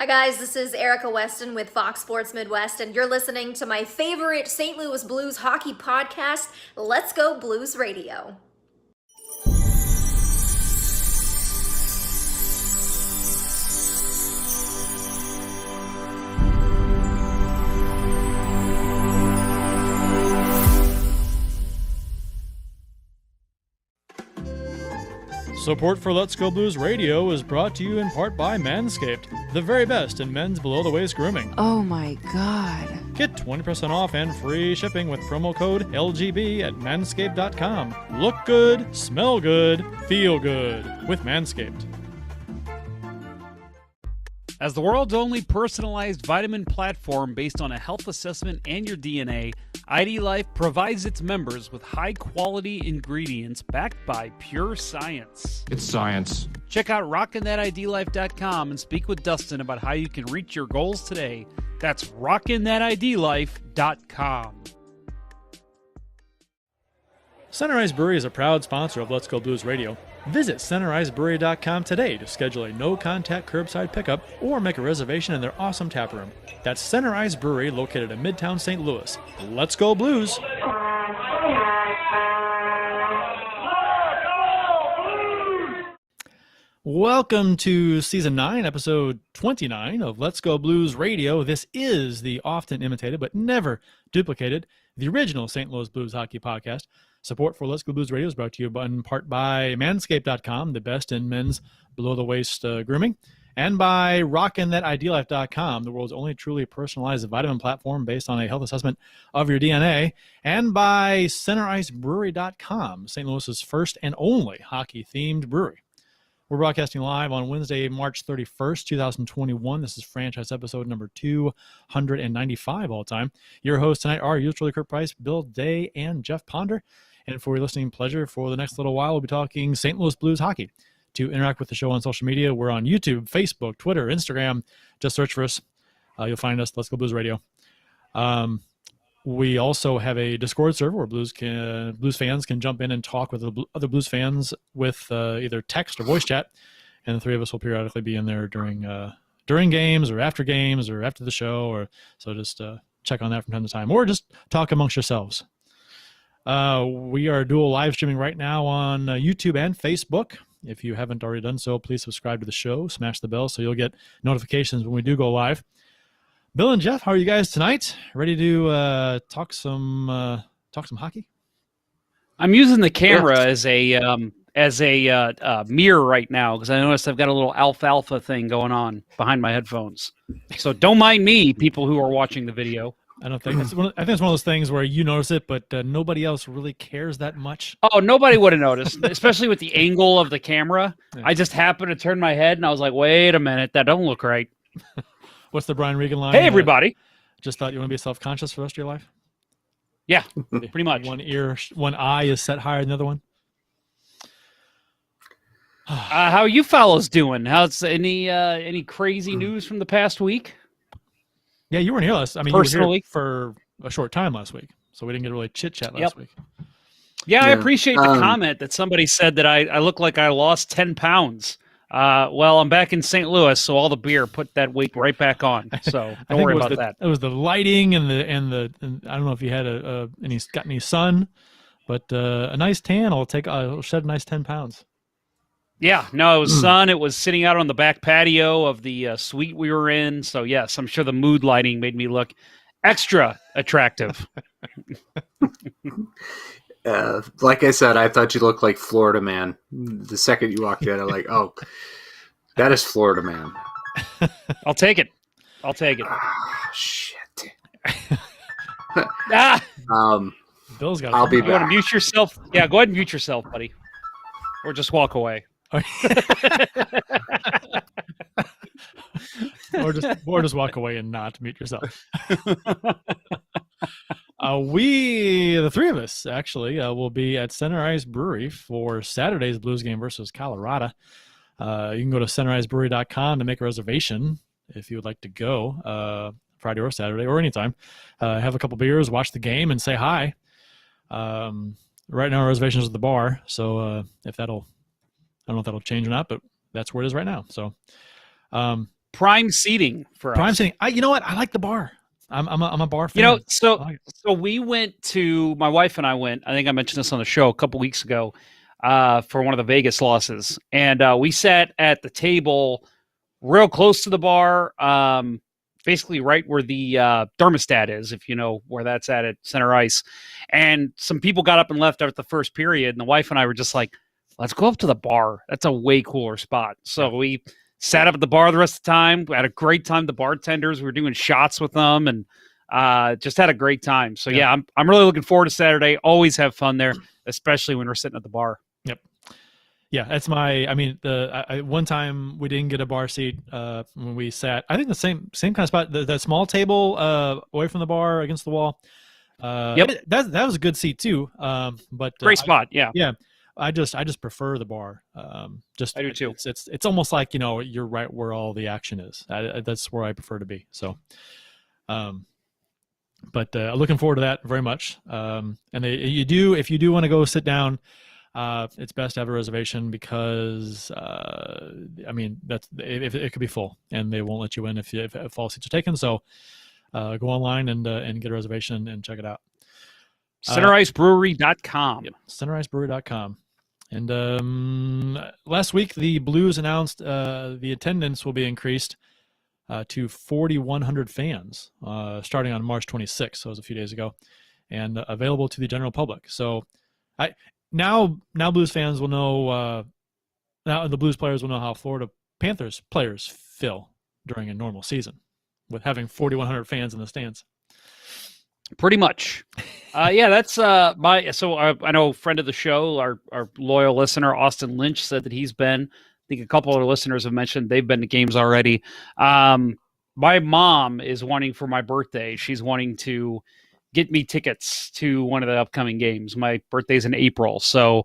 Hi guys, this is Erica Weston with Fox Sports Midwest, and you're listening to my favorite St. Louis Blues hockey podcast, Let's Go Blues Radio. Support for Let's Go Blues Radio is brought to you in part by Manscaped, the very best in men's below-the-waist grooming. Oh my God. Get 20% off and free shipping with promo code LGB at manscaped.com. Look good, smell good, feel good with Manscaped. As the world's only personalized vitamin platform based on a health assessment and your DNA, ID Life provides its members with high-quality ingredients backed by pure science. It's science. Check out rockinthatidlife.com and speak with Dustin about how you can reach your goals today. That's rockinthatidlife.com. Center Ice Brewery is a proud sponsor of Let's Go Blues Radio. Visit centericebrewery.com today to schedule a no-contact curbside pickup or make a reservation in their awesome tap room. That's Center Ice Brewery, located in Midtown St. Louis. Let's go Blues! Welcome to Season 9, Episode 29 of Let's Go Blues Radio. This is the often imitated but never duplicated, the original St. Louis Blues hockey podcast. Support for Let's Go Blues Radio is brought to you in part by Manscaped.com, the best in men's below-the-waist grooming, and by rockinthatidlife.com, the world's only truly personalized vitamin platform based on a health assessment of your DNA, and by centericebrewery.com, St. Louis's first and only hockey-themed brewery. We're broadcasting live on Wednesday, March 31st, 2021. This is franchise episode number 295 all time. Your hosts tonight are usually Kurt Price, Bill Day, and Jeff Ponder. And for your listening pleasure, for the next little while, we'll be talking St. Louis Blues hockey. To interact with the show on social media, we're on YouTube, Facebook, Twitter, Instagram. Just search for us. You'll find us, Let's Go Blues Radio. We also have a Discord server where Blues fans can jump in and talk with other Blues fans with either text or voice chat. And the three of us will periodically be in there during games or after the show. So just check on that from time to time. Or just talk amongst yourselves. We are dual live streaming right now on YouTube and Facebook. If you haven't already done so, please subscribe to the show, smash the bell so you'll get notifications when we do go live. Bill and Jeff, how are you guys tonight? Ready to talk some hockey? I'm using the camera as a mirror right now because I noticed I've got a little alfalfa thing going on behind my headphones. So don't mind me, people who are watching the video. I think it's one of those things where you notice it, but nobody else really cares that much. Oh, nobody would have noticed, especially with the angle of the camera. Yeah. I just happened to turn my head, and I was like, wait a minute, that don't look right. What's the Brian Regan line? Hey, everybody. Just thought you want to be self-conscious for the rest of your life? Yeah, pretty much. One eye is set higher than the other one? How are you fellows doing? How's any crazy news from the past week? Yeah, you weren't here last. I mean, personally, you were here for a short time last week, so we didn't get to really chit-chat last week. Yeah, I appreciate the comment that somebody said that I look like I lost 10 pounds. Well, I'm back in St. Louis, so all the beer put that weight right back on. So don't worry about that. It was the lighting and I don't know if you had any sun, but a nice tan. I'll shed a nice 10 pounds. Yeah, no, it was sun. It was sitting out on the back patio of the suite we were in. So yes, I'm sure the mood lighting made me look extra attractive. Like I said, I thought you looked like Florida Man. The second you walked in, I'm like, oh, that is Florida Man. I'll take it. Shit. Bill's got. I'll be back. You want to mute yourself? Yeah, go ahead and mute yourself, buddy, or just walk away. or just walk away and not mute yourself. The three of us, actually, will be at Center Ice Brewery for Saturday's Blues game versus Colorado. You can go to centericebrewery.com to make a reservation if you would like to go Friday or Saturday or anytime. Have a couple beers, watch the game, and say hi. Right now, our reservations are at the bar, so I don't know if that'll change or not, but that's where it is right now. So prime seating for us. Prime seating. You know what? I like the bar. I'm a bar fan. You know, I so like it. so we went to, my wife and I went, I think I mentioned this on the show a couple weeks ago, for one of the Vegas losses. And we sat at the table real close to the bar, basically right where the thermostat is, if you know where that's at center ice. And some people got up and left after the first period, and the wife and I were just like, let's go up to the bar. That's a way cooler spot. So we sat up at the bar the rest of the time. We had a great time. The bartenders, we were doing shots with them, and just had a great time. So yeah, I'm really looking forward to Saturday. Always have fun there, especially when we're sitting at the bar. Yep. Yeah, that's my. I mean, one time we didn't get a bar seat when we sat. I think the same kind of spot, the small table away from the bar against the wall. That was a good seat too. But great spot. Yeah. I just prefer the bar. I do too. It's almost like, you're right where all the action is. That's where I prefer to be. So, but looking forward to that very much. And if you do want to go sit down, it's best to have a reservation because it could be full and they won't let you in if all seats are taken. So go online and get a reservation and check it out. CenterIceBrewery.com. Yep, CenterIceBrewery.com. And last week the Blues announced the attendance will be increased to 4,100 fans starting on March 26th. So it was a few days ago, and available to the general public. So now Blues fans will know. Now the Blues players will know how Florida Panthers players feel during a normal season with having 4,100 fans in the stands. Pretty much. That's so I know a friend of the show, our loyal listener, Austin Lynch, said that he's been, I think a couple of our listeners have mentioned they've been to games already. My mom is wanting for my birthday. She's wanting to get me tickets to one of the upcoming games. My birthday's in April. So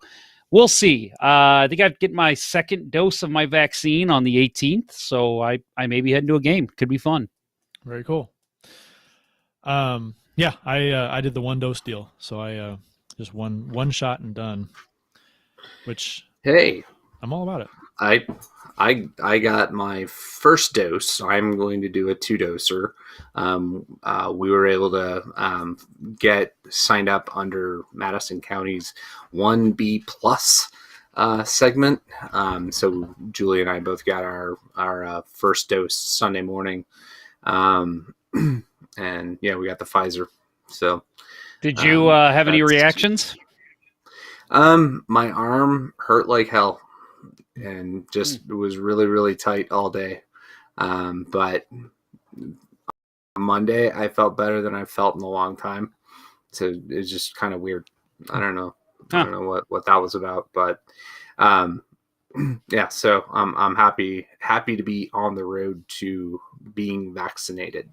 we'll see. I think I'd get my second dose of my vaccine on the 18th. So I may be heading to a game. Could be fun. Very cool. Yeah, I did the 1-dose deal, so I just one shot and done. Which I'm all about it. I got my first dose, so I'm going to do a 2-doser. We were able to get signed up under Madison County's 1B plus segment. So Julie and I both got our first dose Sunday morning. And yeah, we got the Pfizer. So, did you have any reactions? My arm hurt like hell, and just was really, really tight all day. But Monday, I felt better than I felt in a long time. So it's just kind of weird. I don't know. I don't know what that was about, but yeah. So I'm happy to be on the road to being vaccinated.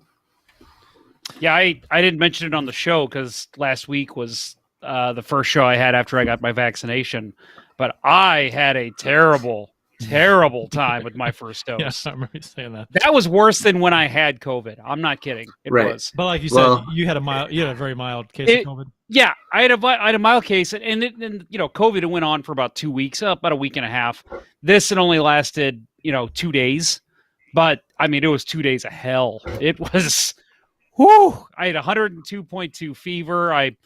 Yeah, I didn't mention it on the show because last week was the first show I had after I got my vaccination. But I had a terrible, terrible time with my first dose. Yeah, I remember you saying that. That was worse than when I had COVID. I'm not kidding. It was. But like you said, you had a very mild case of COVID. Yeah, I had a mild case, and COVID went on for about 2 weeks, about a week and a half. This, it only lasted 2 days, but I mean, it was 2 days of hell. It was. Whew, I had 102.2 fever. I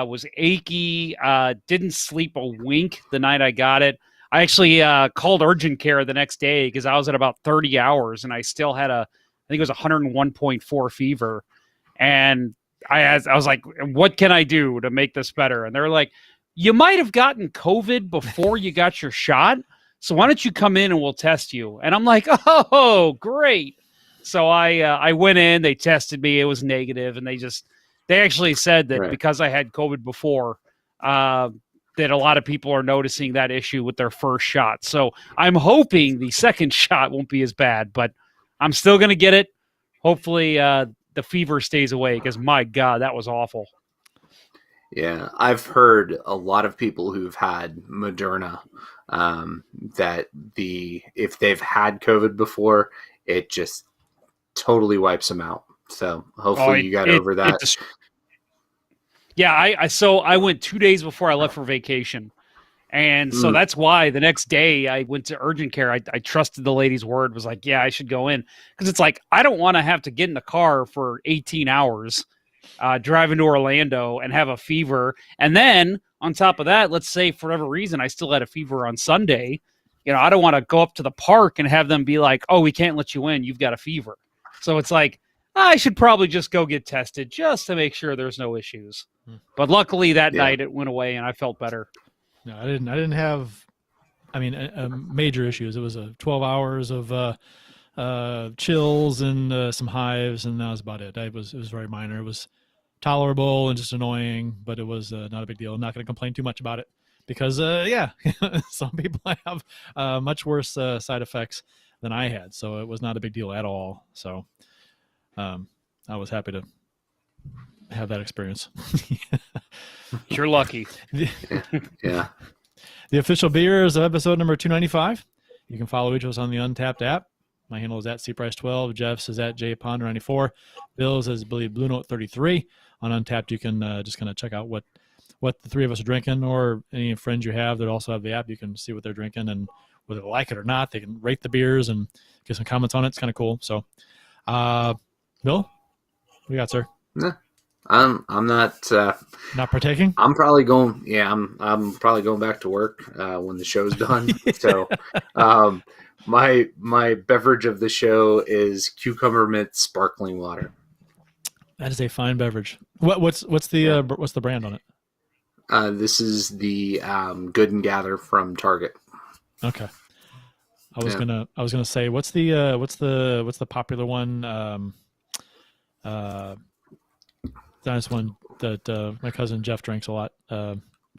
was achy, didn't sleep a wink the night I got it. I actually called urgent care the next day because I was at about 30 hours and I still had I think it was 101.4 fever. And I was like, what can I do to make this better? And they're like, you might have gotten COVID before you got your shot. So why don't you come in and we'll test you? And I'm like, oh, great. So I went in, they tested me, it was negative, and they actually said that because I had COVID before, that a lot of people are noticing that issue with their first shot. So I'm hoping the second shot won't be as bad, but I'm still going to get it. Hopefully the fever stays away because, my God, that was awful. Yeah, I've heard a lot of people who've had Moderna that if they've had COVID before, it just totally wipes them out. So hopefully you got over that. Yeah, I went 2 days before I left for vacation, And so that's why the next day I went to urgent care. I trusted the lady's word, was like, yeah, I should go in. Because it's like, I don't want to have to get in the car for 18 hours, driving to Orlando and have a fever. And then on top of that, let's say for whatever reason, I still had a fever on Sunday. I don't want to go up to the park and have them be like, oh, we can't let you in. You've got a fever. So it's like, I should probably just go get tested just to make sure there's no issues. But luckily that night it went away and I felt better. No, I didn't have, major issues. It was 12 hours of chills and some hives, and that was about it. It was very minor. It was tolerable and just annoying, but it was not a big deal. I'm not going to complain too much about it because, some people have much worse side effects than I had, so it was not a big deal at all. So I was happy to have that experience. You're lucky. Yeah. The official beers of episode number 295. You can follow each of us on the Untappd app. My handle is at cprice12. Jeff's is at jponder94. Bill's is Blue Note 33. On Untappd, you can just kind of check out what the three of us are drinking, or any friends you have that also have the app. You can see what they're drinking and whether they like it or not. They can rate the beers and get some comments on it. It's kind of cool. So, Bill, what you got, sir? Yeah. I'm not not partaking. I'm probably going. Yeah, I'm probably going back to work when the show's done. So, my beverage of the show is cucumber mint sparkling water. That is a fine beverage. What's the brand on it? This is the Good and Gather from Target. Okay. I was gonna say what's the popular one? That's one that my cousin Jeff drinks a lot.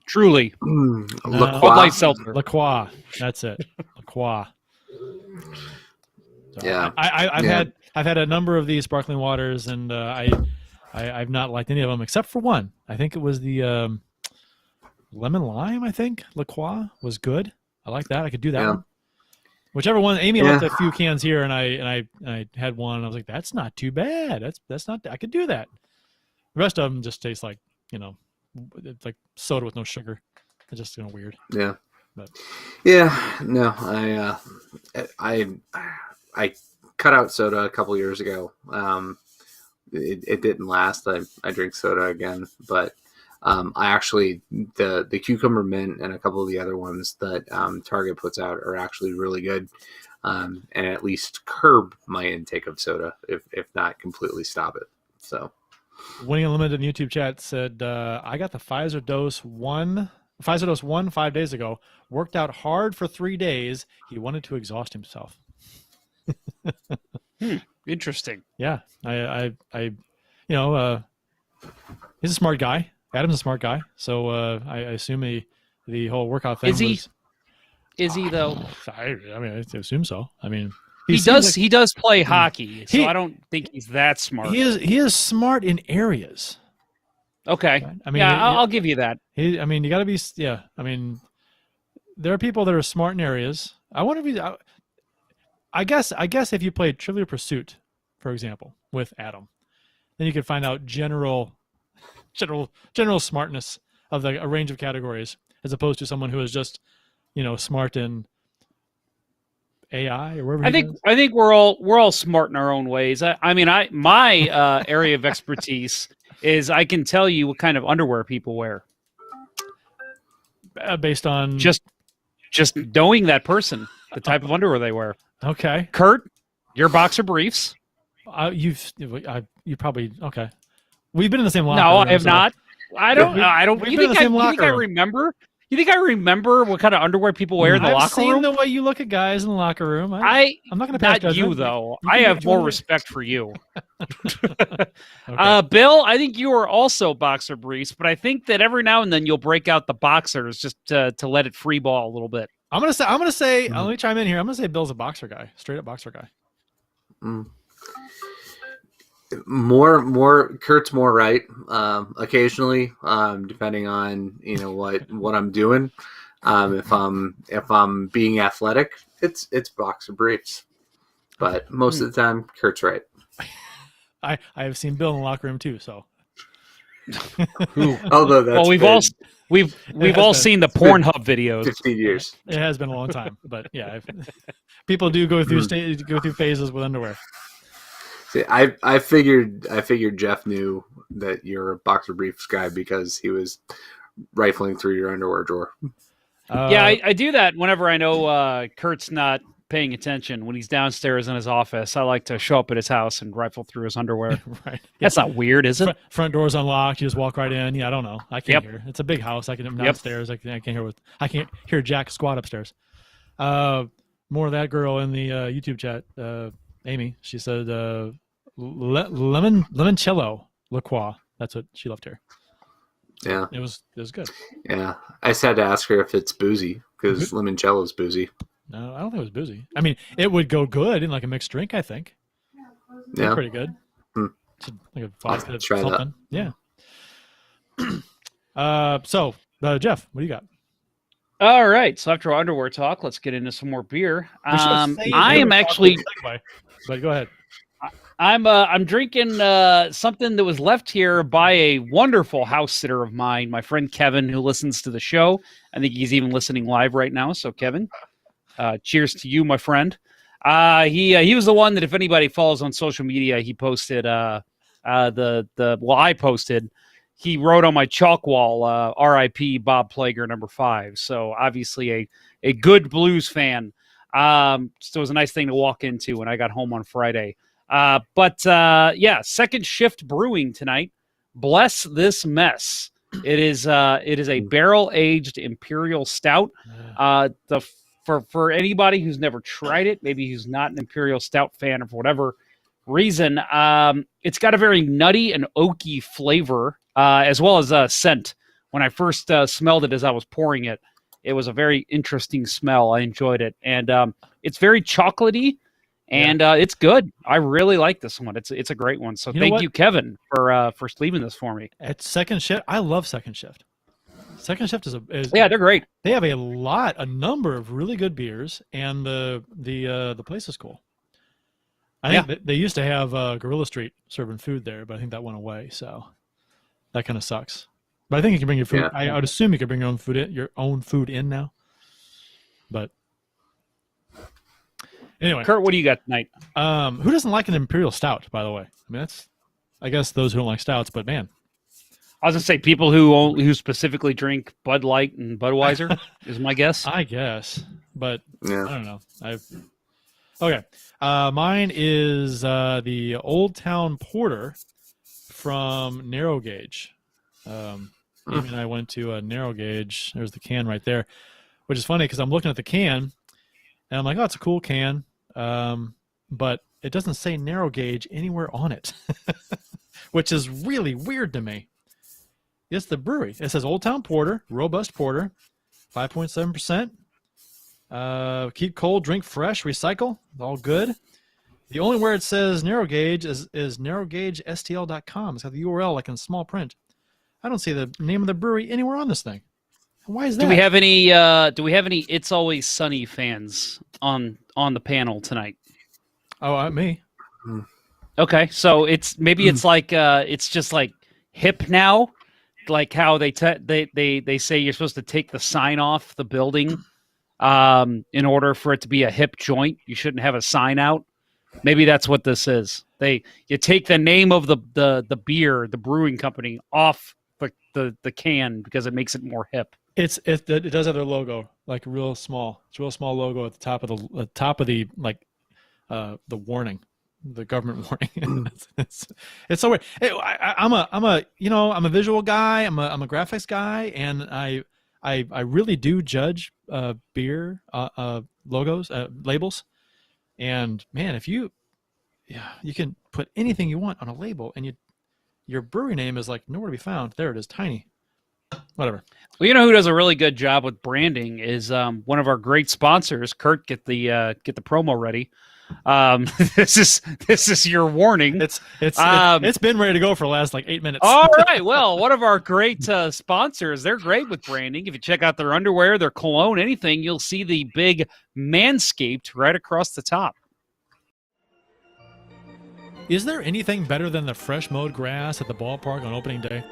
Truly. La Bud Light Seltzer. La Croix. That's it. La Croix. So Yeah. I've had a number of these sparkling waters, and I've not liked any of them except for one. I think it was the lemon lime. I think La Croix was good. I like that. I could do that one. Whichever one. Amy left a few cans here, and I had one. And I was like, that's not too bad. That's not. I could do that. The rest of them just taste like, it's like soda with no sugar. It's just kind of weird. Yeah. But. Yeah. No, I cut out soda a couple years ago. It didn't last. I drink soda again, but I actually the cucumber mint and a couple of the other ones that Target puts out are actually really good, and at least curb my intake of soda, if not completely stop it. So. Winning Unlimited in YouTube chat said, I got the Pfizer dose 1 5 days ago. Worked out hard for 3 days. He wanted to exhaust himself. Interesting. Yeah. He's a smart guy. Adam's a smart guy. So I assume the whole workout thing Is he though? I assume so. He does play hockey, so I don't think he's that smart. He is smart in areas. Okay. I'll give you that. You got to be. Yeah. There are people that are smart in areas. I wonder if he's. I guess if you played Trivial Pursuit, for example, with Adam, then you could find out general smartness of a range of categories, as opposed to someone who is just, smart in AI or wherever. I think we're all smart in our own ways. My area of expertise is I can tell you what kind of underwear people wear based on just knowing that person, the type of underwear they wear. Okay, Kurt, your boxer briefs. You probably okay. We've been in the same locker room. No, I have not. I don't. You think I remember? You think I remember what kind of underwear people wear in the locker room? I've seen the way you look at guys in the locker room. I'm not going to pass judgment. You though. I have more respect for you. Okay. Bill, I think you are also boxer briefs, but I think that every now and then you'll break out the boxers just to let it free ball a little bit. I'm gonna say. Let me chime in here. I'm gonna say Bill's a boxer guy, straight up boxer guy. More Kurt's more right. Occasionally, depending on what I'm doing. If I'm being athletic, it's boxer briefs. But most of the time, Kurt's right. I have seen Bill in the locker room too. So Although that's Well, we've has all been- seen the Pornhub videos. 15 years. It has been a long time, but yeah, people do go through phases with underwear. See, I figured Jeff knew that you're a boxer briefs guy because he was rifling through your underwear drawer. Yeah, I do that whenever I know Kurt's not paying attention. When he's downstairs in his office, I like to show up at his house and rifle through his underwear. Right. That's not weird, is it? Front door's unlocked. You just walk right in. Yeah, I don't know. I can't hear. It's a big house. I can downstairs. I can't hear Jack squat upstairs. More of that girl in the YouTube chat. Amy. She said limoncello liqueur. That's what she loved here. Yeah, it was good. Yeah, I just had to ask her if it's boozy because limoncello is boozy. No, I don't think it was boozy. I mean, it would go good in like a mixed drink. I think. Yeah, pretty good. Like a vodka try something. That. Yeah. So, Jeff, what do you got? All right. So after our underwear talk, let's get into some more beer. I am actually. But go ahead. I'm drinking something that was left here by a wonderful house sitter of mine, my friend Kevin, who listens to the show. I think he's even listening live right now. So Kevin, cheers to you, my friend. He was the one that if anybody follows on social media, he posted I posted. He wrote on my chalk wall, R.I.P. Bob Plager #5. So obviously a good blues fan. So it was a nice thing to walk into when I got home on Friday. Second Shift Brewing tonight. Bless this mess. It is a barrel aged imperial stout. For anybody who's never tried it, maybe who's not an imperial stout fan or for whatever reason, it's got a very nutty and oaky flavor, as well as a scent. When I first smelled it as I was pouring it, it was a very interesting smell. I enjoyed it, and it's very chocolatey. And it's good. I really like this one. It's a great one. So thank you, Kevin, for leaving this for me. At Second Shift, I love Second Shift. Second Shift is they're great. They have a number of really good beers, and the place is cool. I think they used to have Gorilla Street serving food there, but I think that went away. So that kind of sucks. But I think you can bring your food. Yeah. I would assume you could bring your own food in now. But anyway, Kurt, what do you got tonight? Who doesn't like an imperial stout? By the way, I mean I guess those who don't like stouts. But man, I was gonna say people who specifically drink Bud Light and Budweiser is my guess. I guess, but I don't know. Okay. Mine is the Old Town Porter from Narrow Gauge. Amy and I went to a Narrow Gauge. There's the can right there, which is funny because I'm looking at the can and I'm like, oh, it's a cool can, but it doesn't say Narrow Gauge anywhere on it, which is really weird to me. It's the brewery. It says Old Town Porter, robust porter, 5.7%. Keep cold, drink fresh, recycle. All good. The only where it says Narrow Gauge is narrowgaugestl.com. It's got the URL like in small print. I don't see the name of the brewery anywhere on this thing. Why is that? Do we have any It's Always Sunny fans on the panel tonight? Oh, me. Okay, so it's like it's just like hip now, like how they say you're supposed to take the sign off the building in order for it to be a hip joint. You shouldn't have a sign out. Maybe that's what this is. You take the name of the beer, the brewing company, off the can because it makes it more hip. It does have their logo, like real small. It's a real small logo at the top of the the warning, the government warning. it's so weird. I'm a visual guy. I'm a graphics guy, and I really do judge beer logos, labels. And man, if you can put anything you want on a label, and your brewery name is like nowhere to be found. There it is, tiny. Whatever. Well, you know who does a really good job with branding is one of our great sponsors. Kurt, get the promo ready. This is your warning. It's been ready to go for the last like 8 minutes. All right. Well, one of our great sponsors. They're great with branding. If you check out their underwear, their cologne, anything, you'll see the big Manscaped right across the top. Is there anything better than the fresh mowed grass at the ballpark on opening day?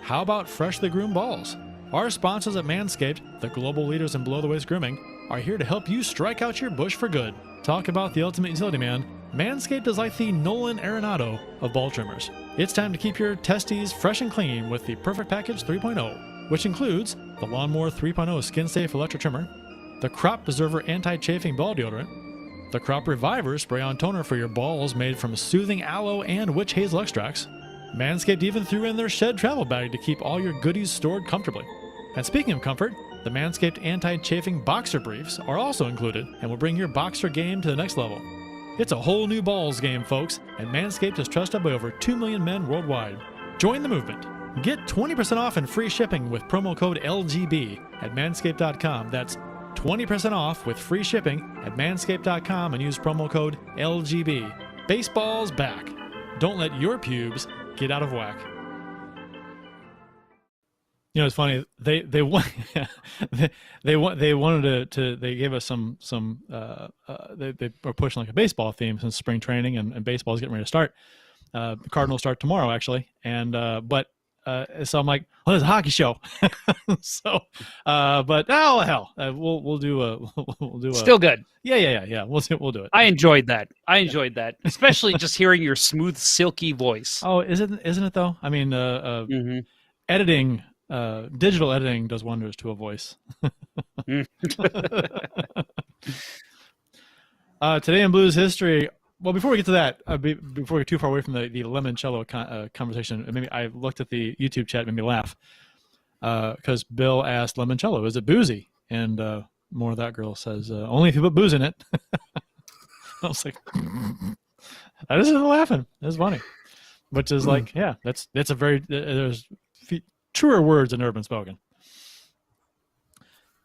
how about freshly groomed balls? Our sponsors at Manscaped, the global leaders in below-the-waist grooming, are here to help you strike out your bush for good. Talk about the ultimate utility man. Manscaped is like the Nolan Arenado of ball trimmers. It's time to keep your testes fresh and clean with the Perfect Package 3.0, which includes the Lawnmower 3.0 skin-safe electric trimmer, the Crop Preserver anti-chafing ball deodorant, the Crop Reviver spray-on toner for your balls made from soothing aloe and witch hazel extracts. Manscaped even threw in their shed travel bag to keep all your goodies stored comfortably. And speaking of comfort, the Manscaped anti-chafing boxer briefs are also included and will bring your boxer game to the next level. It's a whole new balls game, folks, and Manscaped is trusted by over 2 million men worldwide. Join the movement. Get 20% off and free shipping with promo code LGB at manscaped.com. That's 20% off with free shipping at manscaped.com and use promo code LGB. Baseball's back. Don't let your pubes get out of whack. You know, it's funny. They wanted to they gave us some they were pushing like a baseball theme since spring training and baseball is getting ready to start. The Cardinals start tomorrow actually, and so I'm like, well, there's a hockey show. So, but oh hell, we'll do a Still good. Yeah. We'll do it. I enjoyed that, especially just hearing your smooth, silky voice. Oh, isn't it though? I mean, editing. Digital editing does wonders to a voice. Today in Blues history. Well, before we get to that, before we get too far away from the limoncello conversation, maybe I looked at the YouTube chat, it made me laugh because Bill asked limoncello, "Is it boozy?" And more of that girl says, "Only if you put booze in it." I was like, I just started laughing. It was funny, which is like, yeah, that's a very there's truer words than urban spoken.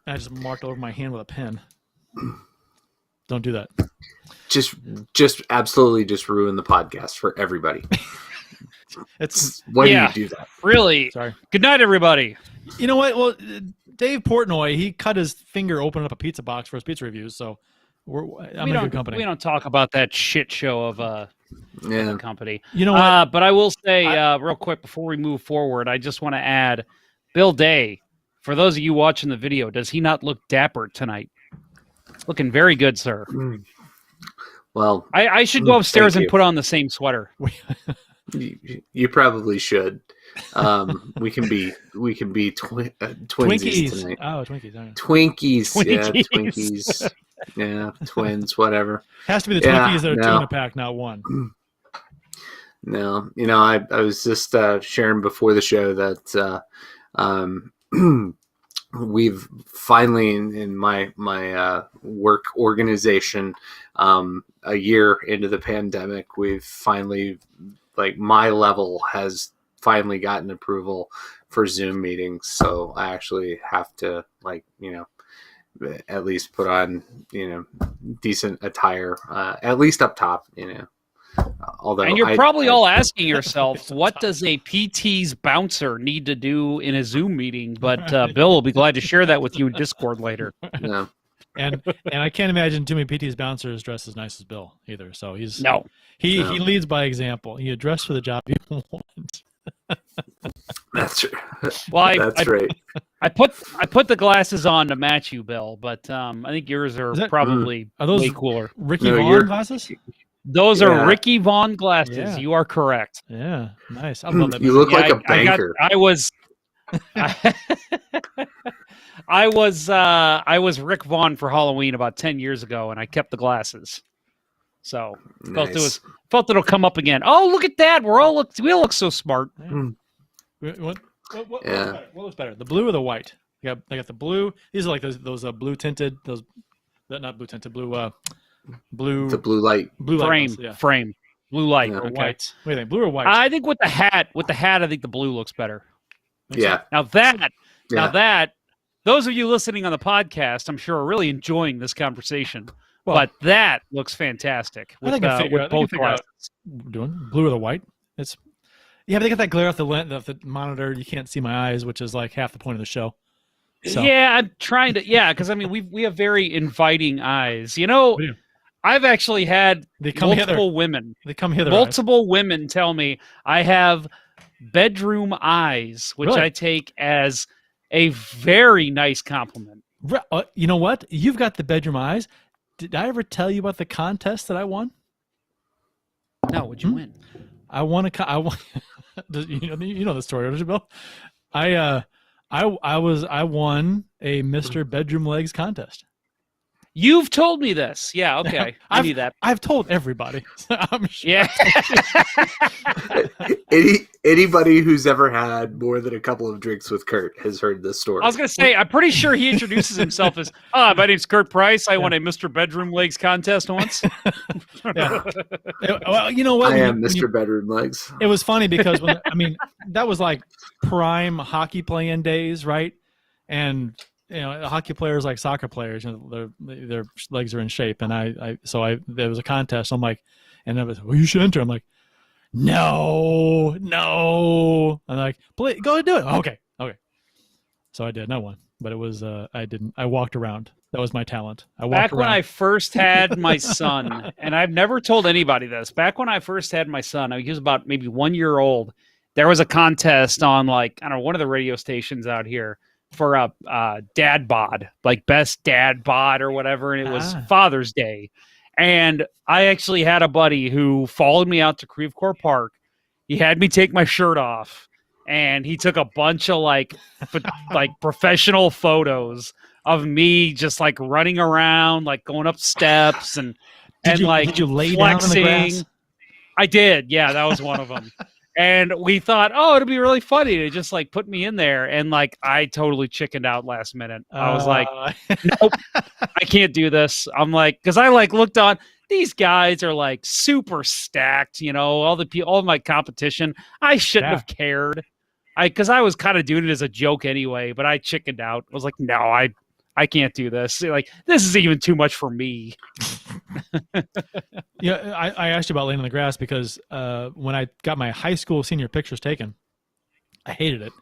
I just marked over my hand with a pen. Don't do that. Just absolutely just ruin the podcast for everybody. It's why do you do that? Really? Sorry. Good night, everybody. You know what? Well, Dave Portnoy, he cut his finger opening up a pizza box for his pizza reviews, so I'm in good company. We don't talk about that shit show of a company. You know what? But I will say real quick before we move forward, I just want to add, Bill Day, for those of you watching the video, does he not look dapper tonight? Looking very good, sir. Well, I should go upstairs and put on the same sweater. You probably should. We can be twinsies tonight. Oh, Twinkies. Right. Twinkies. Yeah, Twinkies. Yeah, twins, whatever. Has to be the Twinkies that are two in a pack, not one. No, I was just sharing before the show that we've finally in my work organization, a year into the pandemic, we've finally, like, my level has finally gotten approval for Zoom meetings. So I actually have to, like, at least put on, decent attire, at least up top, Although, and you're probably all asking yourself, what does a PT's bouncer need to do in a Zoom meeting? But Bill will be glad to share that with you in Discord later. Yeah. And I can't imagine too many PT's bouncers dressed as nice as Bill either. So he leads by example. You dress for the job you want. That's true. Well, that's right. I put the glasses on to match you, Bill, but I think yours are probably are those way cooler. Ricky Vaughn glasses? Those are Ricky Vaughn glasses. Yeah. You are correct. Yeah, nice. I love that. You look like a banker. I was Rick Vaughn for Halloween about 10 years ago, and I kept the glasses. So felt it'll come up again. Oh, look at that! We all look so smart. Yeah. What looks better, the blue or the white? I got the blue. These are like those blue tinted. Not blue tinted. Blue. The blue light. Frame. Blue light. Or okay. White. What do you think? Blue or white? I think with the hat, I think the blue looks better. Yeah. Now that, those of you listening on the podcast, I'm sure are really enjoying this conversation. Well, but that looks fantastic. I think I figure out doing blue or the white. But they got that glare off the monitor. You can't see my eyes, which is like half the point of the show. So. Yeah, I'm trying to. Yeah, because I mean, we have very inviting eyes. I've actually had multiple women. They come hither. Multiple women tell me I have bedroom eyes, which Really? I take as a very nice compliment. You know what? You've got the bedroom eyes. Did I ever tell you about the contest that I won? No, would you win? I won I won. You know the story, don't you, Bill? I won a Mr. Bedroom Legs contest. You've told me this. Yeah, okay. I knew that. I've told everybody. I'm sure. Yeah. Anybody who's ever had more than a couple of drinks with Kurt has heard this story. I was going to say, I'm pretty sure he introduces himself as, my name's Kurt Price. I won a Mr. Bedroom Legs contest once. Yeah. Well, you know what? I am Mr. Bedroom Legs. It was funny because that was like prime hockey playing days, right? And hockey players like soccer players, their legs are in shape. And there was a contest. I'm like, and it was, well, you should enter. I'm like, no. I'm like, please go do it. Okay. So I did, and I won. But it was, I walked around. That was my talent. Back when I first had my son, and I've never told anybody this, back when I first had my son, he was about maybe 1 year old, there was a contest on one of the radio stations out here for a dad bod, like best dad bod or whatever, and it was Father's Day. And I actually had a buddy who followed me out to Creve Coeur Park. He had me take my shirt off, and he took a bunch of like professional photos of me just like running around, like going up steps and did you lay flexing. Down in the grass? I did. Yeah, that was one of them. And we thought, it'd be really funny to just like put me in there. And like, I totally chickened out last minute. I was like, nope, I can't do this. I'm like, cause I like looked on, these guys are like super stacked, all my competition. I shouldn't have cared. Cause I was kind of doing it as a joke anyway, but I chickened out. I was like, no, I can't do this. Like, this is even too much for me. Yeah, I asked you about laying on the grass because when I got my high school senior pictures taken, I hated it.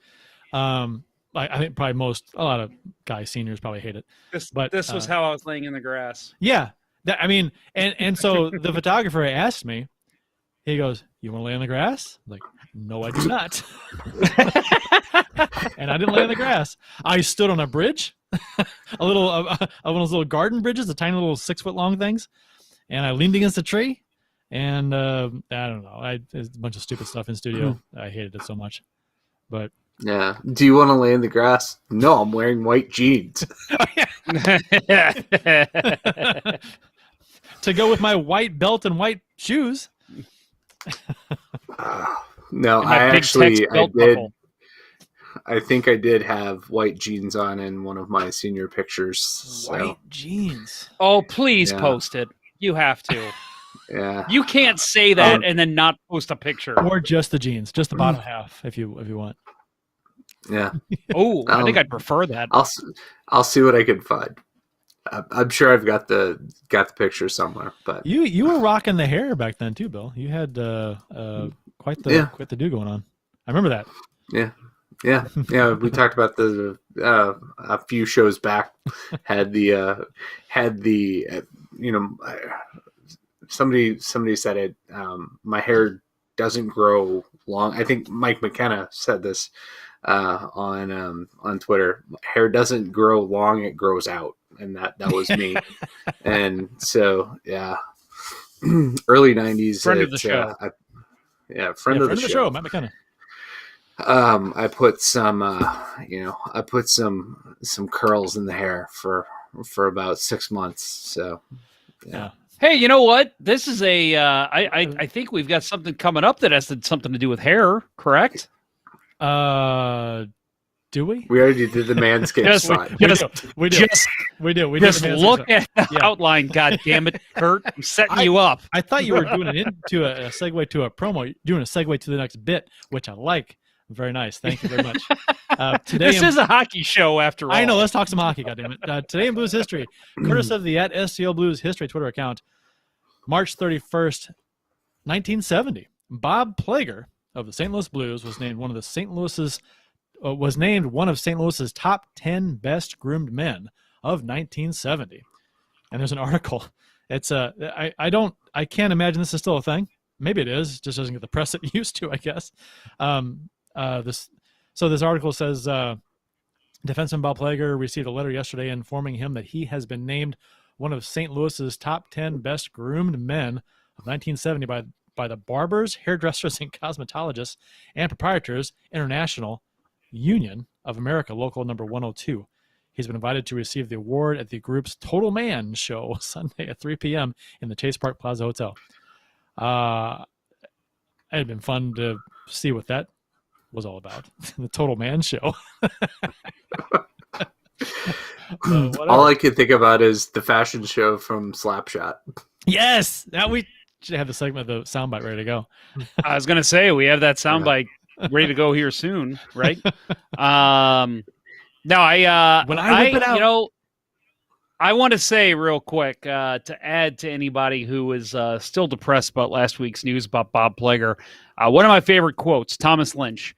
I think probably a lot of guys seniors probably hate it. This was how I was laying in the grass. Yeah, and so the photographer asked me. He goes, "You want to lay on the grass?" I'm like, no, I do not. And I didn't lay on the grass. I stood on a bridge, one of those little garden bridges, the tiny little 6 foot long things. And I leaned against a tree, and I don't know. There's a bunch of stupid stuff in studio. I hated it so much. But yeah, do you want to lay in the grass? No, I'm wearing white jeans. To go with my white belt and white shoes. No, I did. I think I did have white jeans on in one of my senior pictures. So. White jeans. Oh, please post it. You have to. Yeah. You can't say that and then not post a picture. Or just the jeans, just the bottom half, if you want. Yeah. Oh, I think I'd prefer that. I'll see what I can find. I'm sure I've got the picture somewhere. But you were rocking the hair back then too, Bill. You had quite the do going on. I remember that. Yeah. We talked about a few shows back. Somebody said it. My hair doesn't grow long. I think Mike McKenna said this on Twitter. Hair doesn't grow long; it grows out, and that was me. And so, yeah, early '90s. Friend of the show. Friend of the show, Mike McKenna. I put some curls in the hair for about 6 months. So, yeah. Hey, you know what? This is I think we've got something coming up that has something to do with hair, correct? Do we? We already did the Manscaped spot. We do. Just look at the outline, God damn it, Kurt. I'm setting you up. I thought you were doing it into a segue to a promo. You're doing a segue to the next bit, which I like. Very nice. Thank you very much. Today this is a hockey show, after all. I know. Let's talk some hockey, goddammit. Today in Blues history, courtesy of the @SCL Blues History Twitter account, March 31st, 1970, Bob Plager of the St. Louis Blues was named one of St. Louis's top 10 best groomed men of 1970. And there's an article. It's I can't imagine this is still a thing. maybe it is, just doesn't get the press it used to, I guess. This article says defenseman Bob Plager received a letter yesterday informing him that he has been named one of St. Louis's top 10 best groomed men of 1970 by the Barbers, Hairdressers, and Cosmetologists and Proprietors International Union of America, local number 102. He's been invited to receive the award at the group's Total Man show Sunday at 3 p.m. in the Chase Park Plaza Hotel. It had been fun to see what that was all about. The Total Man show. All I can think about is the fashion show from Slapshot. Yes, now we should have the segment, the soundbite ready to go. I was gonna say we have that soundbite ready to go here soon, right? No, when I whip it out, you know, I want to say real quick to add to anybody who is still depressed about last week's news about Bob Plager. One of my favorite quotes, Thomas Lynch: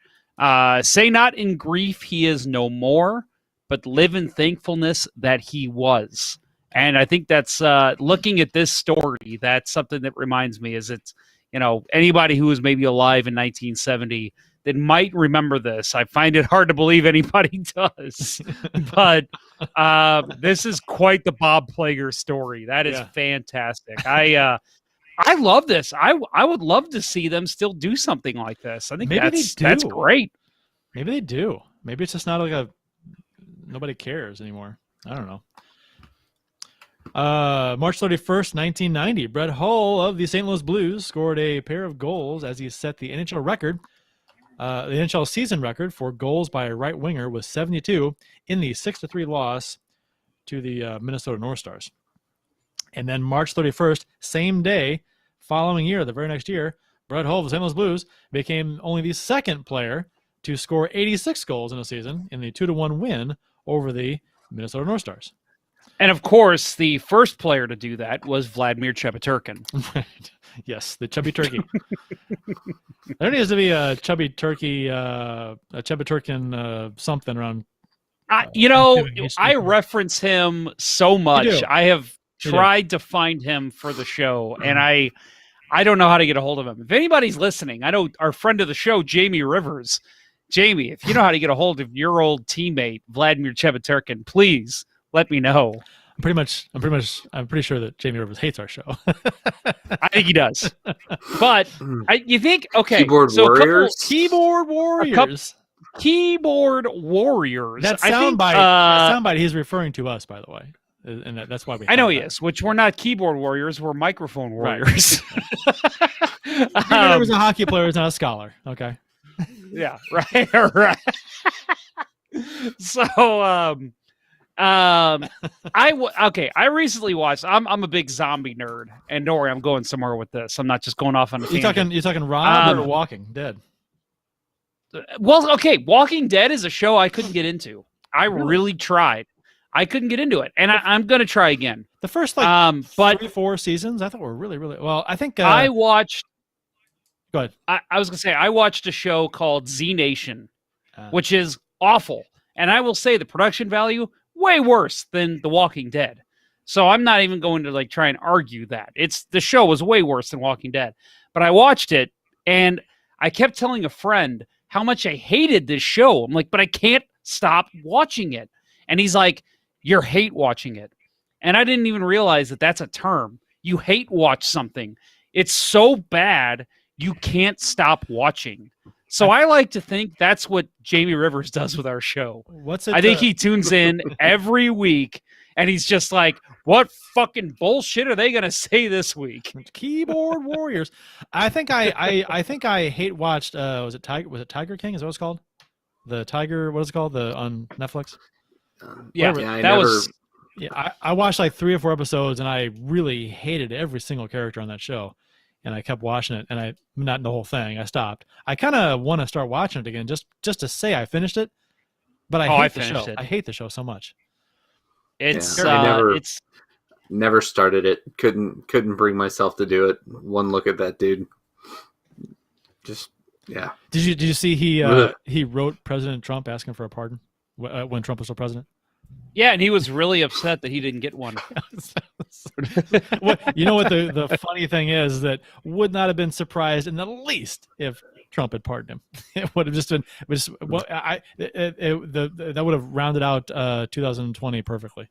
"Say not in grief he is no more, but live in thankfulness that he was." And I think that's looking at this story. That's something that reminds me. Is it's, you know, anybody who was maybe alive in 1970 that might remember this. I find it hard to believe anybody does, but this is quite the Bob Plager story. That is fantastic. I love this. I would love to see them still do something like this. I think that's great. Maybe they do. Maybe it's just not like nobody cares anymore. I don't know. March 31st, 1990, Brett Hull of the St. Louis Blues scored a pair of goals as he set the NHL record. The NHL season record for goals by a right winger was 72 in the 6-3 loss to the Minnesota North Stars. And then March 31st, same day, following year, the very next year, Brett Hull of the St. Louis Blues became only the second player to score 86 goals in a season in the 2-1 win over the Minnesota North Stars. And of course, the first player to do that was Vladimir Chepeturkin. Right. Yes, the chubby turkey. There needs to be a chubby turkey, a Chepeturkin something around. I reference him so much. I have tried to find him for the show, and I don't know how to get a hold of him. If anybody's listening, I know our friend of the show, Jamie Rivers. Jamie, if you know how to get a hold of your old teammate, Vladimir Chepeturkin, please let me know. I'm pretty sure that Jamie Rivers hates our show. I think he does. But you think, okay, keyboard warriors. Keyboard warriors. Keyboard warriors. That soundbite he's referring to us, by the way. And that's why I know he is, which we're not keyboard warriors, we're microphone warriors. Right. Jamie Rivers a hockey player, is not a scholar. Okay. Yeah, right. So I recently watched. I'm a big zombie nerd, and don't worry, I'm going somewhere with this. I'm not just going off on a tangent. You talking Rob or Walking Dead? Well, okay, Walking Dead is a show I couldn't get into. I really tried. I couldn't get into it, and I'm going to try again. The first 3-4 seasons I thought were really, really well. I think I watched. Go ahead. I was going to say I watched a show called Z Nation, which is awful, and I will say the production value way worse than The Walking Dead. So I'm not even going to try and argue that. The show was way worse than Walking Dead. But I watched it and I kept telling a friend how much I hated this show. I'm like, but I can't stop watching it. And he's like, you're hate watching it. And I didn't even realize that that's a term. You hate watch something. It's so bad you can't stop watching. So I like to think that's what Jamie Rivers does with our show. I think he tunes in every week and he's just like, what fucking bullshit are they going to say this week? Keyboard warriors. I think I hate watched, was it Tiger King? Is that what it's called? The Tiger, what is it called? On Netflix? I watched 3 or 4 episodes and I really hated every single character on that show. And I kept watching it, and I not the whole thing. I stopped. I kind of want to start watching it again, just to say I finished it. But I hate the show. I hate the show so much. I never started it. Couldn't bring myself to do it. One look at that dude. Just yeah. Did you see he wrote President Trump asking for a pardon when Trump was still president? Yeah, and he was really upset that he didn't get one. You know what the funny thing is that would not have been surprised in the least if Trump had pardoned him. It would have just been that would have rounded out 2020 perfectly.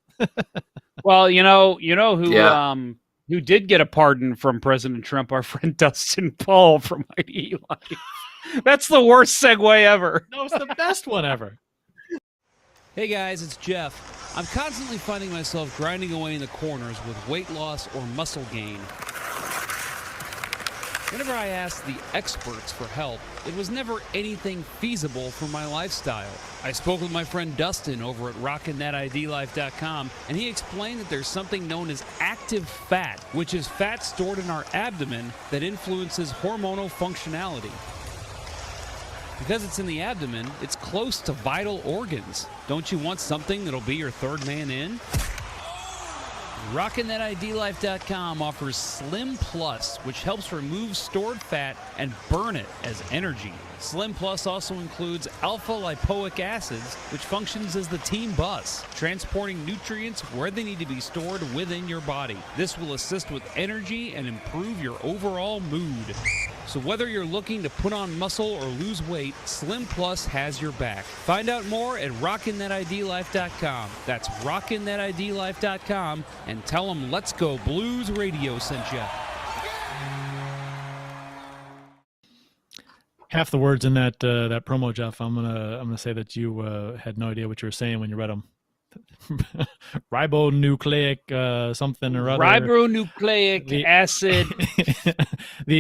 Well, you know who did get a pardon from President Trump? Our friend Dustin Paul from ID Life. That's the worst segue ever. No, it's the best one ever. Hey guys, it's Jeff. I'm constantly finding myself grinding away in the corners with weight loss or muscle gain. Whenever I asked the experts for help, it was never anything feasible for my lifestyle. I spoke with my friend Dustin over at rockinthatidlife.com, and he explained that there's something known as active fat, which is fat stored in our abdomen that influences hormonal functionality. Because it's in the abdomen, it's close to vital organs. Don't you want something that'll be your third man in? RockinthatIDLife.com offers Slim Plus, which helps remove stored fat and burn it as energy. Slim Plus also includes alpha lipoic acids, which functions as the team bus, transporting nutrients where they need to be stored within your body. This will assist with energy and improve your overall mood. So whether you're looking to put on muscle or lose weight, Slim Plus has your back. Find out more at rockinthatidlife.com. That's rockinthatidlife.com, and tell them Let's Go Blues Radio sent you. Half the words in that promo, Jeff. I'm gonna say that you had no idea what you were saying when you read them. Ribonucleic something or other. Ribonucleic acid.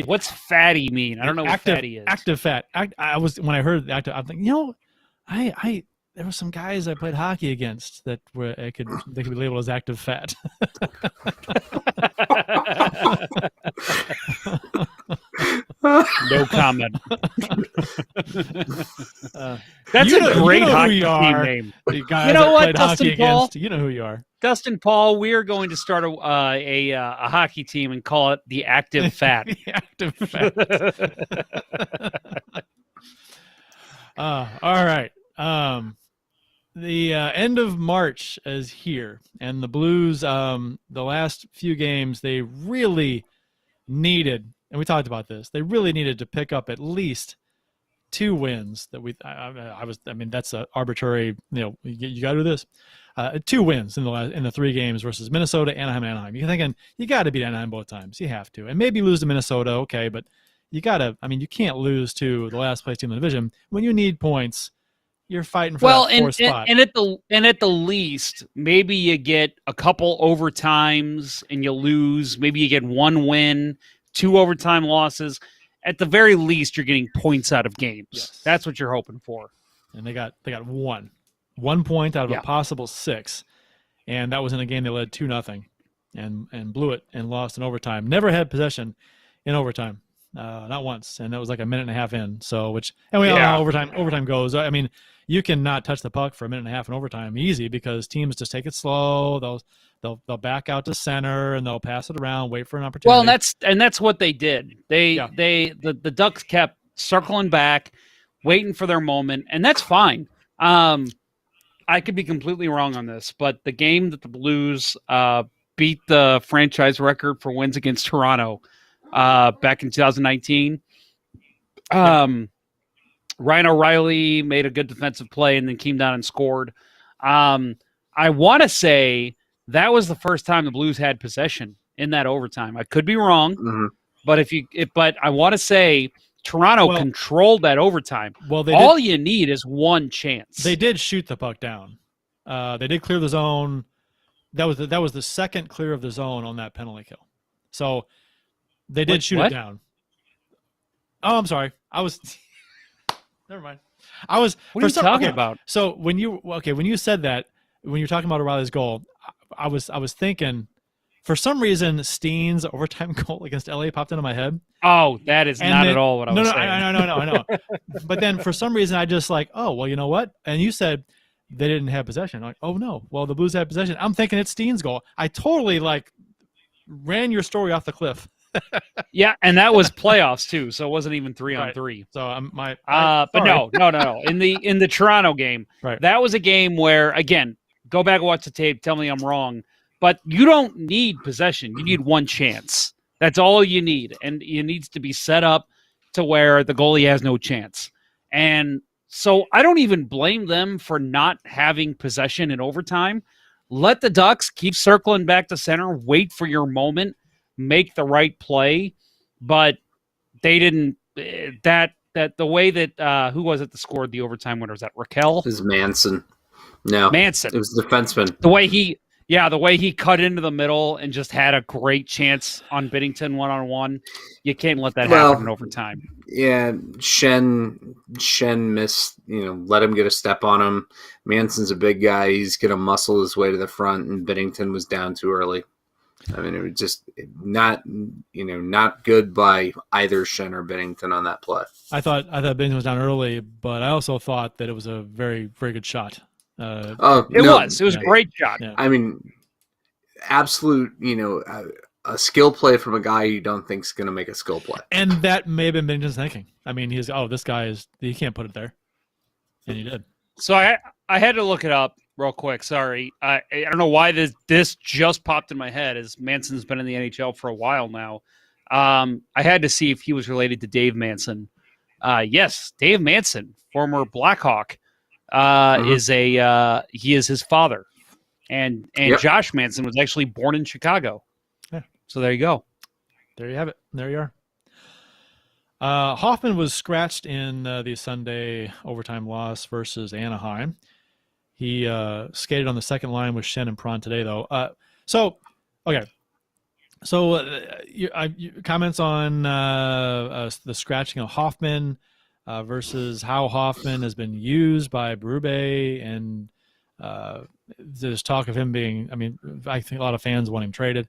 What's fatty mean? I don't know what fatty is. Active fat. I was when I heard the active. I'm thinking, I there were some guys I played hockey against that they could be labeled as active fat. No comment. That's a great hockey team name. You know what, Dustin Paul? You know who you are. Dustin Paul, we are going to start a hockey team and call it the Active Fat. The Active Fat. All right. The end of March is here, and the Blues, the last few games, they really needed, and we talked about this, they really needed to pick up at least 2 wins. That's an arbitrary, you got to do this. 2 wins in the 3 games versus Minnesota, Anaheim, and Anaheim. You're thinking, you got to beat Anaheim both times. You have to. And maybe lose to Minnesota, okay, but you can't lose to the last place team in the division. When you need points, you're fighting for that 4th spot. And at the least, maybe you get a couple overtimes and you lose. Maybe you get 1 win, 2 overtime losses. At the very least, you're getting points out of games. Yes. That's what you're hoping for. And they got 1 point out of a possible 6, and that was in a game they led 2-0, and blew it and lost in overtime. Never had possession in overtime, not once, and that was like a minute and a half in. So we all know how overtime goes. I mean, you cannot touch the puck for a minute and a half in overtime easy because teams just take it slow. They'll back out to center and they'll pass it around, wait for an opportunity. Well, and that's what they did. The Ducks kept circling back, waiting for their moment, and that's fine. I could be completely wrong on this, but the game that the Blues beat the franchise record for wins against Toronto back in 2019, Ryan O'Reilly made a good defensive play and then came down and scored. I want to say that was the first time the Blues had possession in that overtime. I could be wrong, but but I want to say Toronto controlled that overtime. Well, all you need is 1 chance. They did shoot the puck down. They did clear the zone. That was the second clear of the zone on that penalty kill. So they did shoot it down. Oh, I'm sorry. Never mind. What are you talking about? So when you said that, when you're talking about O'Reilly's goal, I was thinking, for some reason, Steen's overtime goal against LA popped into my head. Oh, that is not at all what I was saying. I know. But then for some reason, I just like, oh, well, you know what? And you said they didn't have possession. I'm like, oh no, well, the Blues had possession. I'm thinking it's Steen's goal. I totally ran your story off the cliff. Yeah, and that was playoffs too, so it wasn't even 3-on-3. So but no. In the Toronto game, right. That was a game where, again, go back and watch the tape. Tell me I'm wrong, But you don't need possession. You need one chance. That's all you need. And it needs to be set up to where the goalie has no chance. And so I don't even blame them for not having possession in overtime. Let the Ducks keep circling back to center, wait for your moment, make the right play. But they didn't. That the way that who was it that scored the overtime winner? Was that Raquel? It was Manson. No, Manson. It was the defenseman. The way he cut into the middle and just had a great chance on Binnington one-on-one. You can't let that happen in overtime. Yeah, Shen missed, let him get a step on him. Manson's a big guy. He's going to muscle his way to the front, and Binnington was down too early. I mean, it was just not good by either Shen or Binnington on that play. I thought Binnington was down early, but I also thought that it was a very, very good shot. It was a great shot. Yeah. I mean, absolute, a skill play from a guy you don't think is going to make a skill play. And that may have been Binnington's thinking. I mean, this guy he can't put it there. And he did. So I had to look it up real quick. Sorry. I don't know why this just popped in my head, as Manson's been in the NHL for a while now. I had to see if he was related to Dave Manson. Yes, Dave Manson, former Blackhawk. He is his father, and yep. Josh Manson was actually born in Chicago. Yeah. So there you go. There you have it. There you are. Hoffman was scratched in the Sunday overtime loss versus Anaheim. He skated on the second line with Shen and Prawn today, though. Okay. So comments on the scratching of Hoffman. Versus how Hoffman has been used by Berube, and there's talk of him being. I mean, I think a lot of fans want him traded.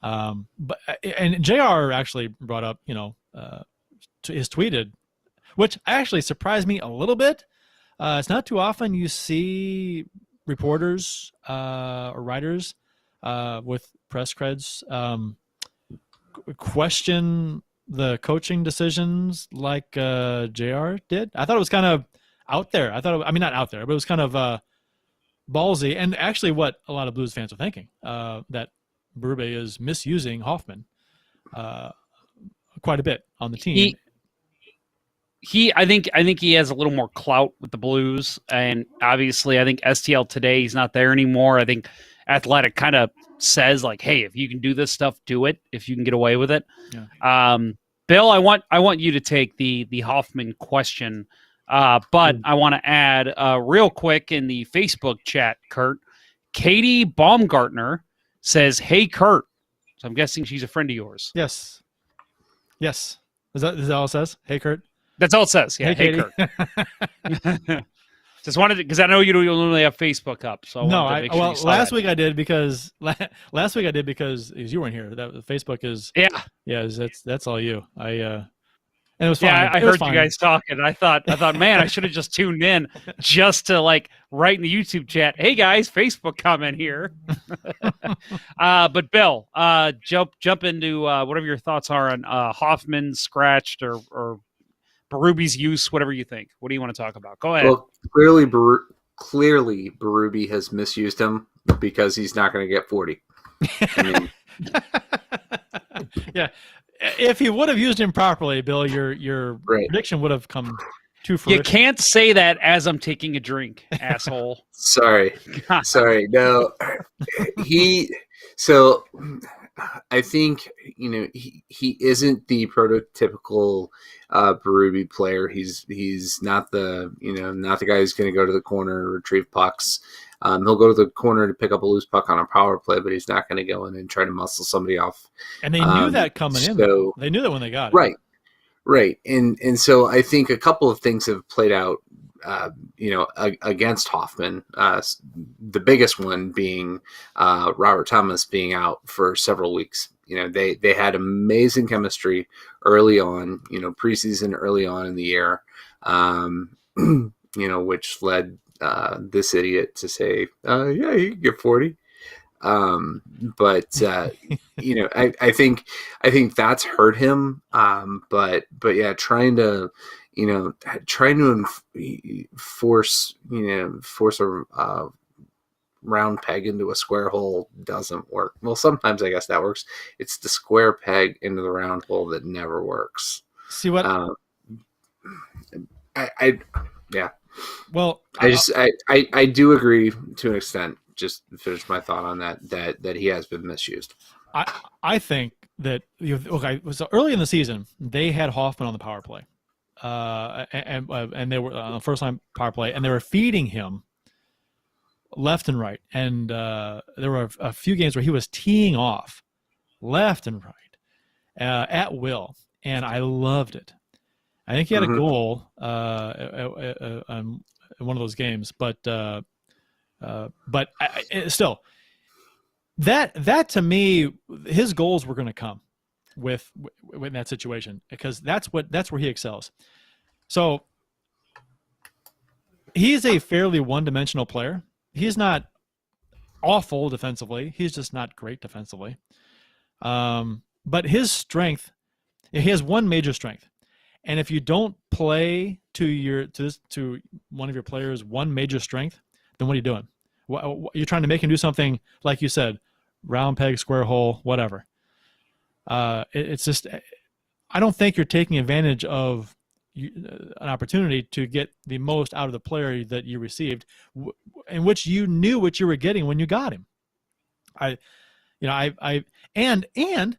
But JR actually brought up, his tweeted, which actually surprised me a little bit. It's not too often you see reporters or writers with press creds question the coaching decisions like JR did. I thought it was kind of out there. Not out there, but it was kind of ballsy, and actually what a lot of Blues fans are thinking, that Berube is misusing Hoffman quite a bit on the team. I think he has a little more clout with the Blues, and obviously I think STL today, he's not there anymore. I think Athletic kind of says like, hey, if you can do this stuff, do it. If you can get away with it. Yeah. Bill, I want you to take the Hoffman question, but I want to add real quick in the Facebook chat, Kurt. Katie Baumgartner says, "Hey, Kurt." So I'm guessing she's a friend of yours. Yes. Is that all it says? Hey, Kurt. That's all it says. Yeah. Hey Kurt. Just wanted to, because I know you don't normally have Facebook up. So last week I did because you weren't here. That Facebook is that's all you. And it was fine. Yeah, I heard you guys talking. I thought, man, I should have just tuned in just to write in the YouTube chat. Hey guys, Facebook comment here. But Bill, jump into whatever your thoughts are on Hoffman scratched or Berube's use, whatever you think. What do you want to talk about? Go ahead. Well, clearly Berube has misused him because he's not going to get 40. I mean, yeah. If he would have used him properly, Bill, your prediction would have come to fruition. You can't say that as I'm taking a drink, asshole. Sorry. No, So I think he isn't the prototypical Berube player. He's not the not the guy who's going to go to the corner and retrieve pucks. He'll go to the corner to pick up a loose puck on a power play, but he's not going to go in and try to muscle somebody off. And they knew that coming in. They knew that when they got it. Right. And so I think a couple of things have played out, against Hoffman. The biggest one being Robert Thomas being out for several weeks. They had amazing chemistry early on, preseason early on in the year, which led this idiot to say, yeah, you can get 40. I think that's hurt him. But yeah, trying to force a round peg into a square hole doesn't work. Well, sometimes I guess that works. It's the square peg into the round hole that never works. See what? Yeah. Well, I do agree to an extent. Just to finish my thought on that he has been misused. I think that so early in the season they had Hoffman on the power play, and they were on the first line power play, and they were feeding him left and right, and there were a few games where he was teeing off left and right at will, and I loved it. I think he had a goal in one of those games, but still, that to me, his goals were going to come with that situation, because that's where he excels. So he's a fairly one-dimensional player. He's not awful defensively. He's just not great defensively. But his strength, he has one major strength. And if you don't play to one of your players' one major strength, then what are you doing? You're trying to make him do something, like you said, round peg, square hole, whatever. It's just, I don't think you're taking advantage of an opportunity to get the most out of the player that you received, in which you knew what you were getting when you got him. And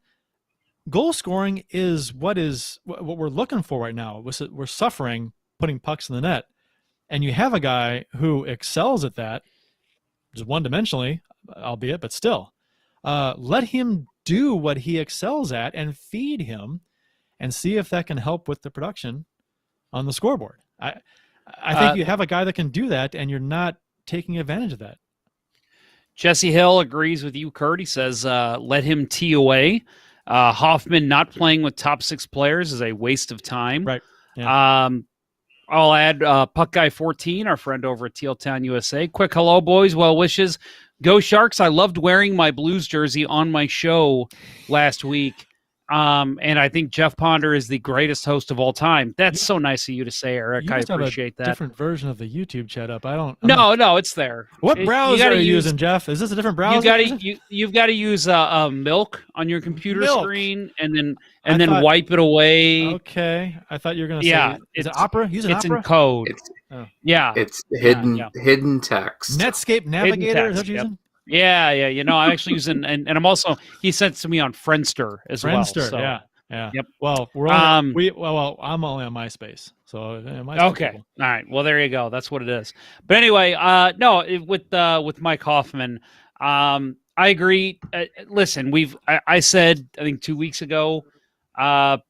goal scoring is what we're looking for right now. We're suffering putting pucks in the net, and you have a guy who excels at that, just one-dimensionally, albeit, but still. Let him do what he excels at and feed him, and see if that can help with the production on the scoreboard. I think you have a guy that can do that, and you're not taking advantage of that. Jesse Hill agrees with you, Kurt. He says, let him tee away. Hoffman not playing with top six players is a waste of time. Right. Yeah. I'll add Puck Guy 14, our friend over at Teal Town USA. Quick hello, boys. Well wishes. Go Sharks. I loved wearing my Blues jersey on my show last week. And I think Jeff Ponder is the greatest host of all time. That's so nice of you to say, Eric. I appreciate that. Different version of the YouTube chat up. No, it's there. What browser are you using, Jeff? Is this a different browser? You've got to use Milk on your computer screen, and then wipe it away. Okay, I thought you were going to say, is it Opera? Using it's Opera? In code. It's hidden text. Netscape Navigator. Is that what you're using? Yeah. I'm actually using, and I'm also, he sent it to me on Friendster as well. So. Yeah. Yep. Well, I'm only on MySpace, so MySpace. Okay. All right. Well, there you go. That's what it is. But anyway, with Mike Hoffman, I agree. Listen, I said, I think 2 weeks ago, I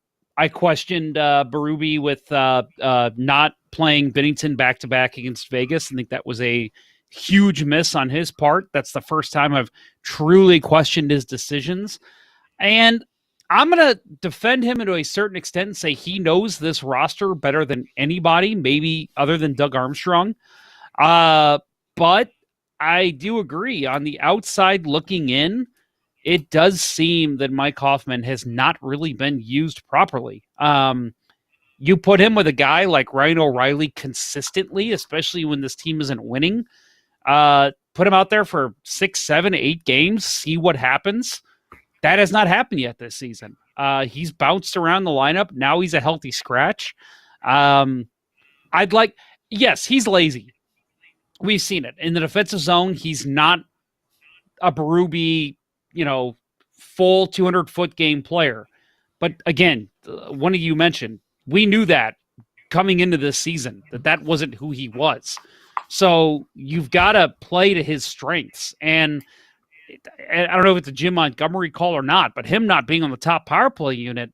questioned Berube with not playing Binnington back-to-back against Vegas. I think that was a huge miss on his part. That's the first time I've truly questioned his decisions. And I'm going to defend him to a certain extent and say he knows this roster better than anybody, maybe other than Doug Armstrong. But I do agree, on the outside looking in, it does seem that Mike Hoffman has not really been used properly. You put him with a guy like Ryan O'Reilly consistently, especially when this team isn't winning. Put him out there for 6, 7, 8 games, see what happens. That has not happened yet this season. He's bounced around the lineup. Now he's a healthy scratch. Yes, he's lazy. We've seen it. In the defensive zone, he's not a Berube, full 200-foot game player. But again, one of you mentioned, we knew that coming into this season, that wasn't who he was. So you've got to play to his strengths. And I don't know if it's a Jim Montgomery call or not, but him not being on the top power play unit,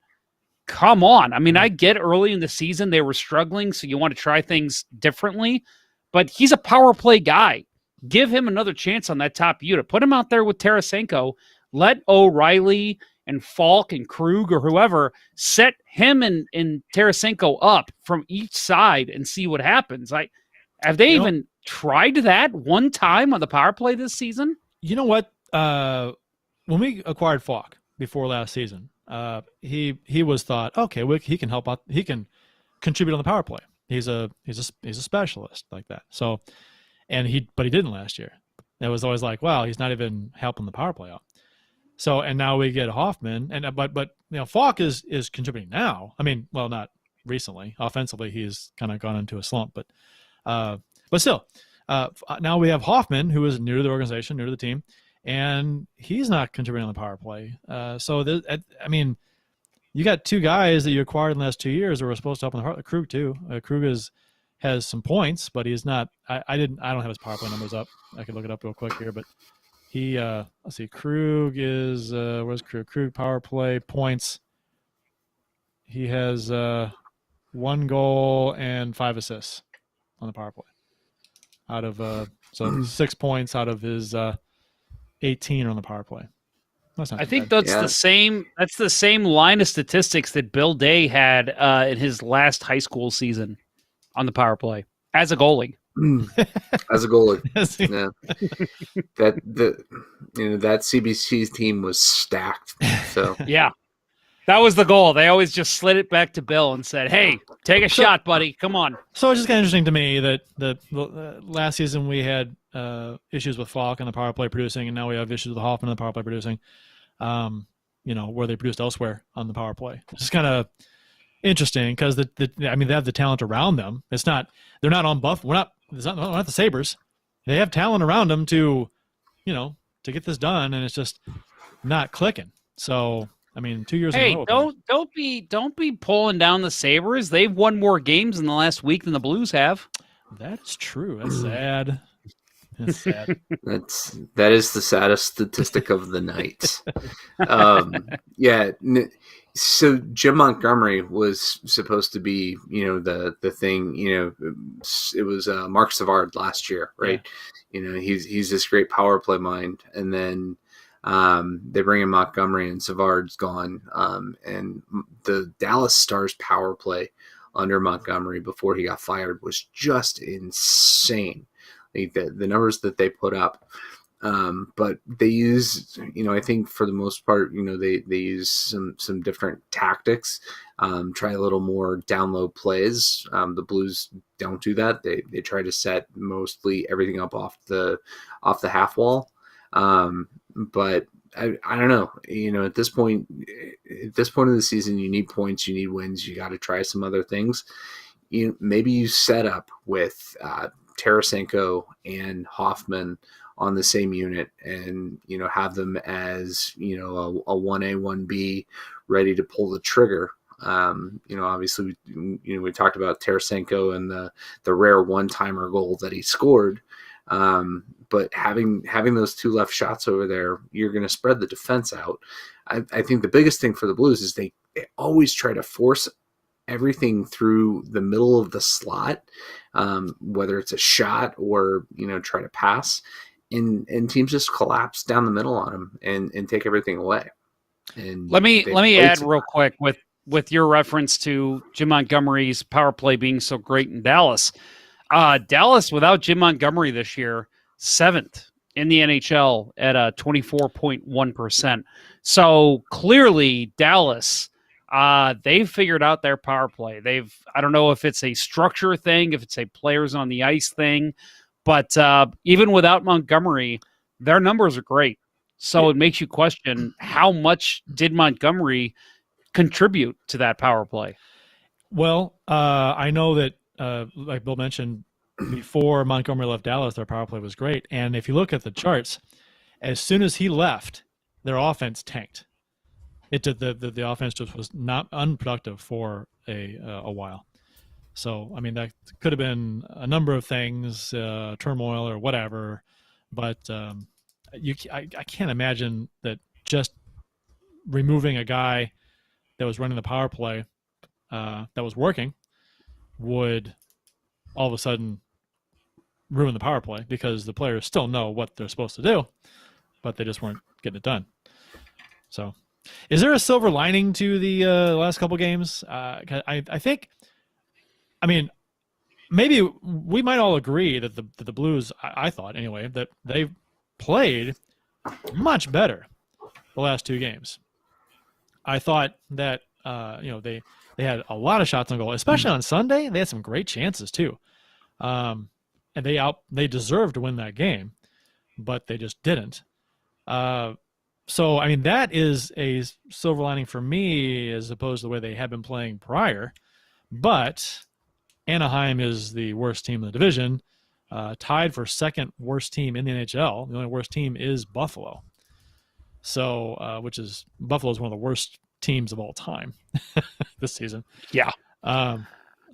come on. I mean, I get early in the season they were struggling, so you want to try things differently. But he's a power play guy. Give him another chance on that top unit. Put him out there with Tarasenko. Let O'Reilly and Falk and Krug or whoever set him and Tarasenko up from each side and see what happens. Have they even tried that one time on the power play this season? You know what? When we acquired Falk before last season, he was thought, okay, he can help out. He can contribute on the power play. He's a specialist like that. So, but he didn't last year. It was always like, well, he's not even helping the power play out. So, and now we get Hoffman, and but Falk is contributing now. I mean, well, not recently. Offensively, he's kind of gone into a slump, but still, now we have Hoffman, who is new to the organization, new to the team, and he's not contributing on the power play. I mean, you got two guys that you acquired in the last 2 years who were supposed to help in the Krug too. Krug has some points, but he's not. I don't have his power play numbers up. I can look it up real quick here, but he let's see. Krug is where's Krug? Krug power play points. He has 1 goal and 5 assists on the power play. Out of so 6 points out of his 18 on the power play. I think that's the same. That's the same line of statistics that Bill Day had in his last high school season on the power play as a goalie. As a goalie, yeah. That CBC team was stacked. So yeah, that was the goal. They always just slid it back to Bill and said, "Hey, take a shot, buddy. Come on." So it's just kind of interesting to me that the last season we had issues with Falk on the power play producing, and now we have issues with Hoffman on the power play producing. Where they produced elsewhere on the power play. It's just kind of interesting because they have the talent around them. They're not on buff. We're not the Sabres. They have talent around them to get this done, and it's just not clicking. So, I mean, 2 years. Hey, in a row, don't be pulling down the Sabres. They've won more games in the last week than the Blues have. That is true. That's sad. That's sad. That is the saddest statistic of the night. So Jim Montgomery was supposed to be, the thing. It was Mark Savard last year, right? Yeah. He's this great power play mind, and then they bring in Montgomery, and Savard's gone. And the Dallas Stars power play under Montgomery before he got fired was just insane. The numbers that they put up, but they use, I think for the most part, they use some different tactics, try a little more down low plays. The Blues don't do that. They try to set mostly everything up off the half wall. But I don't know, at this point of the season, you need points, you need wins, you got to try some other things. Maybe you set up with, Tarasenko and Hoffman on the same unit, and have them as a 1A 1B ready to pull the trigger. Obviously we talked about Tarasenko and the rare one-timer goal that he scored, but having those 2 left shots over there, you're going to spread the defense out. I think the biggest thing for the Blues is they always try to force everything through the middle of the slot, whether it's a shot or try to pass, and teams just collapse down the middle on them and take everything away. And let me add real quick with your reference to Jim Montgomery's power play being so great in Dallas. Dallas without Jim Montgomery this year, 7th in the NHL at 24.1%. So clearly Dallas, they've figured out their power play. I don't know if it's a structure thing, if it's a players on the ice thing, but even without Montgomery, their numbers are great. So it makes you question, how much did Montgomery contribute to that power play? Well, I know that, like Bill mentioned, before Montgomery left Dallas, their power play was great. And if you look at the charts, as soon as he left, their offense tanked. It did the offense just was not unproductive for a while. So I mean, that could have been a number of things, turmoil or whatever. But I can't imagine that just removing a guy that was running the power play that was working would all of a sudden ruin the power play, because the players still know what they're supposed to do, but they just weren't getting it done. So is there a silver lining to the last couple games? I think, I mean, maybe we might all agree that the Blues, I thought anyway, that they've played much better the last 2 games. I thought that they had a lot of shots on goal, especially on Sunday. They had some great chances too, and they deserved to win that game. but they just didn't. So, I mean, that is a silver lining for me as opposed to the way they had been playing prior. But Anaheim is the worst team in the division, tied for second worst team in the NHL. The only worst team is Buffalo. So, Buffalo is one of the worst teams of all time this season. Yeah.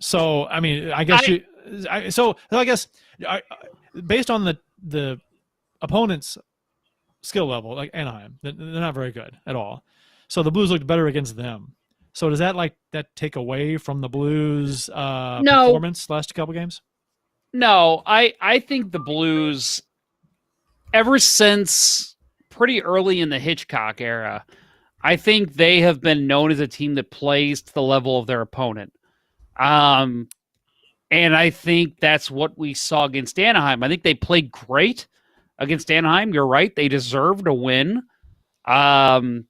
So, I mean, I guess based on the opponent's skill level, like Anaheim, they're not very good at all. So the Blues looked better against them. So does that take away from the Blues performance last couple games? No, I think the Blues, ever since pretty early in the Hitchcock era, I think they have been known as a team that plays to the level of their opponent. And I think that's what we saw against Anaheim. I think they played great against Anaheim. You're right. They deserved a win. And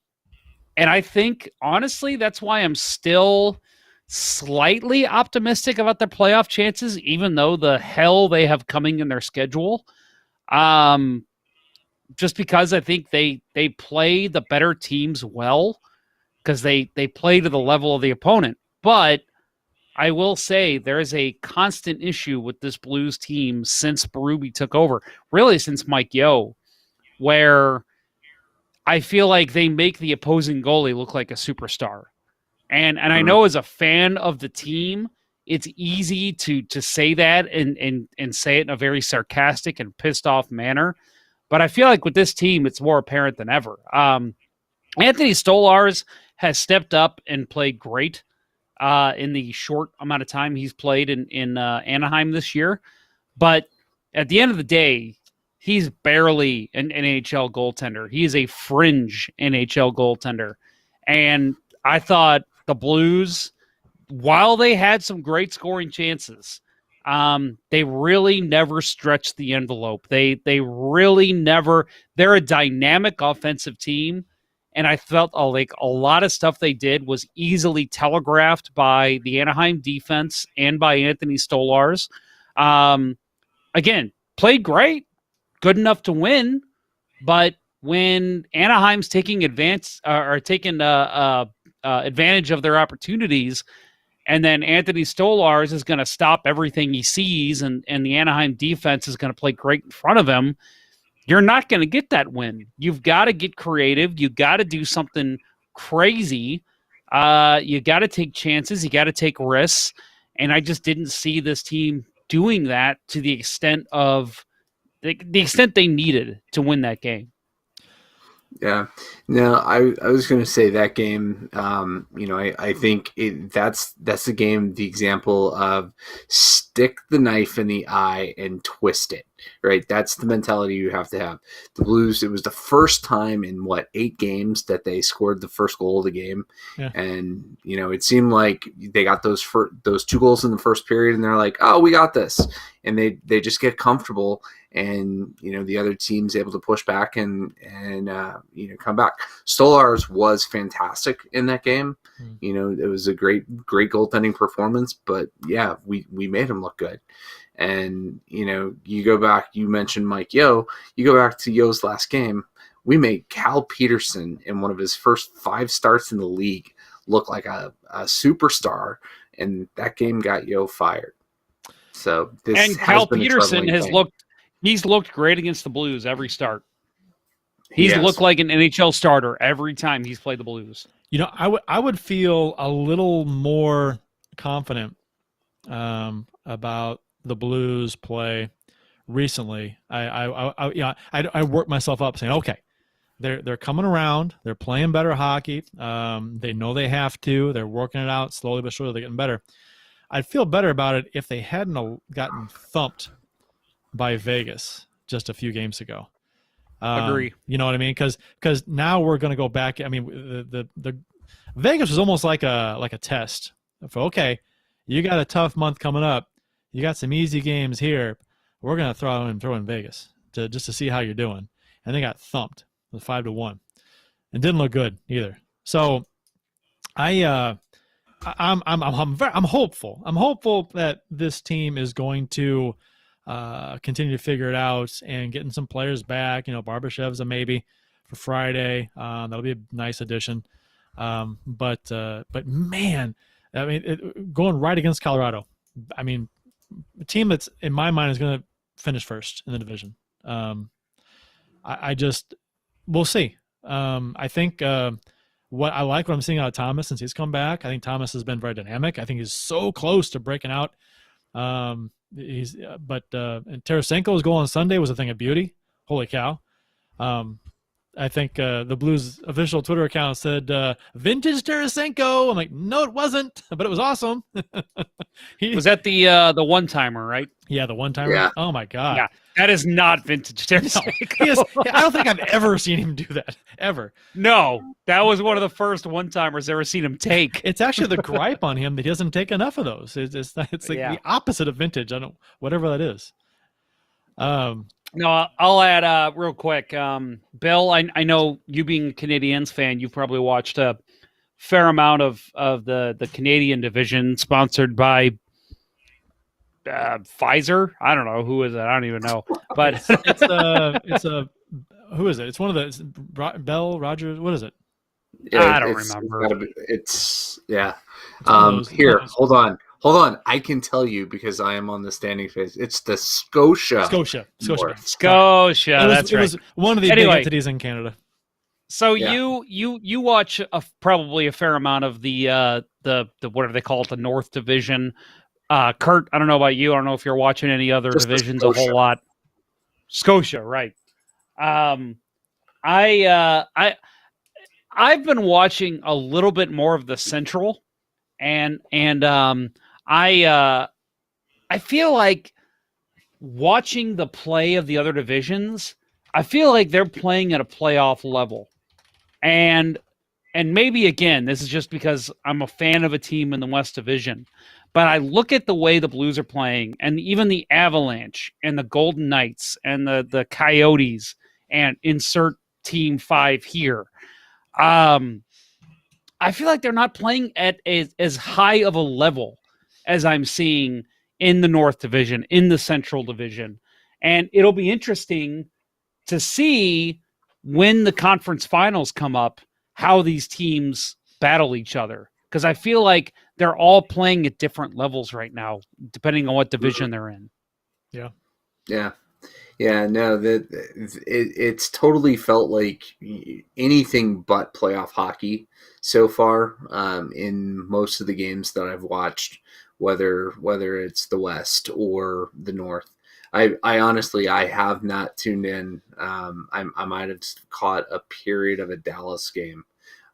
I think, honestly, that's why I'm still slightly optimistic about their playoff chances, even though the hell they have coming in their schedule. Just because I think they play the better teams well, because they play to the level of the opponent. But I will say there is a constant issue with this Blues team since Berube took over, really since Mike Yeo, where I feel like they make the opposing goalie look like a superstar. And I know as a fan of the team, it's easy to say that and say it in a very sarcastic and pissed off manner. But I feel like with this team, it's more apparent than ever. Anthony Stolarz has stepped up and played great in the short amount of time he's played in Anaheim this year. But at the end of the day, he's barely an NHL goaltender. He is a fringe NHL goaltender. And I thought the Blues, while they had some great scoring chances, they really never stretched the envelope. They really never. They're a dynamic offensive team. And I felt like a lot of stuff they did was easily telegraphed by the Anaheim defense and by Anthony Stolarz. Again, played great, good enough to win. But when Anaheim's taking advantage of their opportunities, and then Anthony Stolarz is going to stop everything he sees, and the Anaheim defense is going to play great in front of him, you're not going to get that win. You've got to get creative. You got to do something crazy. You got to take chances. You got to take risks. And I just didn't see this team doing that to the extent of the extent they needed to win that game. Yeah, no, I was going to say that game. I think that's the game, the example of stick the knife in the eye and twist it. Right, that's the mentality you have to have. The Blues. It was the first time in 8 games that they scored the first goal of the game, and it seemed like they got those 2 goals in the first period, and they're like, "Oh, we got this," and they just get comfortable. And the other team's able to push back and come back. Stolarz was fantastic in that game. It was a great goaltending performance. But yeah, we made him look good. And you go back. You mentioned Mike Yeo. You go back to Yeo's last game. We made Cal Peterson in one of his first 5 starts in the league look like a superstar, and that game got Yeo fired. So Cal Peterson has looked. He's looked great against the Blues every start. He's looked like an NHL starter every time he's played the Blues. I would feel a little more confident about the Blues play recently. I worked myself up saying, okay, they're coming around. They're playing better hockey. They know they have to. They're working it out slowly but surely. They're getting better. I'd feel better about it if they hadn't gotten thumped by Vegas just a few games ago. Agree. You know what I mean? Because now we're going to go back. I mean, the Vegas was almost like a test. Okay, you got a tough month coming up. You got some easy games here. We're going to throw in Vegas just to see how you're doing. And they got thumped with 5-1. It didn't look good either. So I'm hopeful. I'm hopeful that this team is going to continue to figure it out and getting some players back. Barbashev's a maybe for Friday. That'll be a nice addition. But man, I mean, going right against Colorado. I mean, a team that's in my mind is going to finish first in the division. We'll see. I think what I'm seeing out of Thomas since he's come back. I think Thomas has been very dynamic. I think he's so close to breaking out. And Tarasenko's goal on Sunday was a thing of beauty. Holy cow. I think the Blues official Twitter account said vintage Tarasenko. I'm like, no, it wasn't, but it was awesome. Was that the one-timer, right? Yeah, the one-timer. Yeah. Oh my God. Yeah, that is not vintage Tarasenko. I don't think I've ever seen him do that, ever. No, that was one of the first one-timers I've ever seen him take. It's actually the gripe on him that he doesn't take enough of those. It's like the opposite of vintage. Whatever that is. No, I'll add real quick. Bill, I know you being a Canadiens fan, you've probably watched a fair amount of the Canadian division sponsored by Pfizer. I don't know who is it. I don't even know. But it's who is it? It's one of the Bell Rogers. What is it? I don't remember. Here, hold on. I can tell you because I am on the standing phase. It's the Scotia. Scotia. That's right. It was one of the big entities in Canada. So you watch probably a fair amount of the whatever they call it, the North Division. Kurt, I don't know about you. I don't know if you're watching any other divisions a whole lot. Scotia, right? I've been watching a little bit more of the Central, and I feel like watching the play of the other divisions, I feel like they're playing at a playoff level. And maybe, again, this is just because I'm a fan of a team in the West Division, but I look at the way the Blues are playing, and even the Avalanche and the Golden Knights and the Coyotes, and insert Team 5 here. I feel like they're not playing at as high of a level as I'm seeing in the North Division, in the Central Division. And it'll be interesting to see when the conference finals come up, how these teams battle each other. Because I feel like they're all playing at different levels right now, depending on what division they're in. Yeah. Yeah. Yeah, no, it's totally felt like anything but playoff hockey so far in most of the games that I've watched, whether it's the West or the North. I honestly have not tuned in. I might have caught a period of a Dallas game,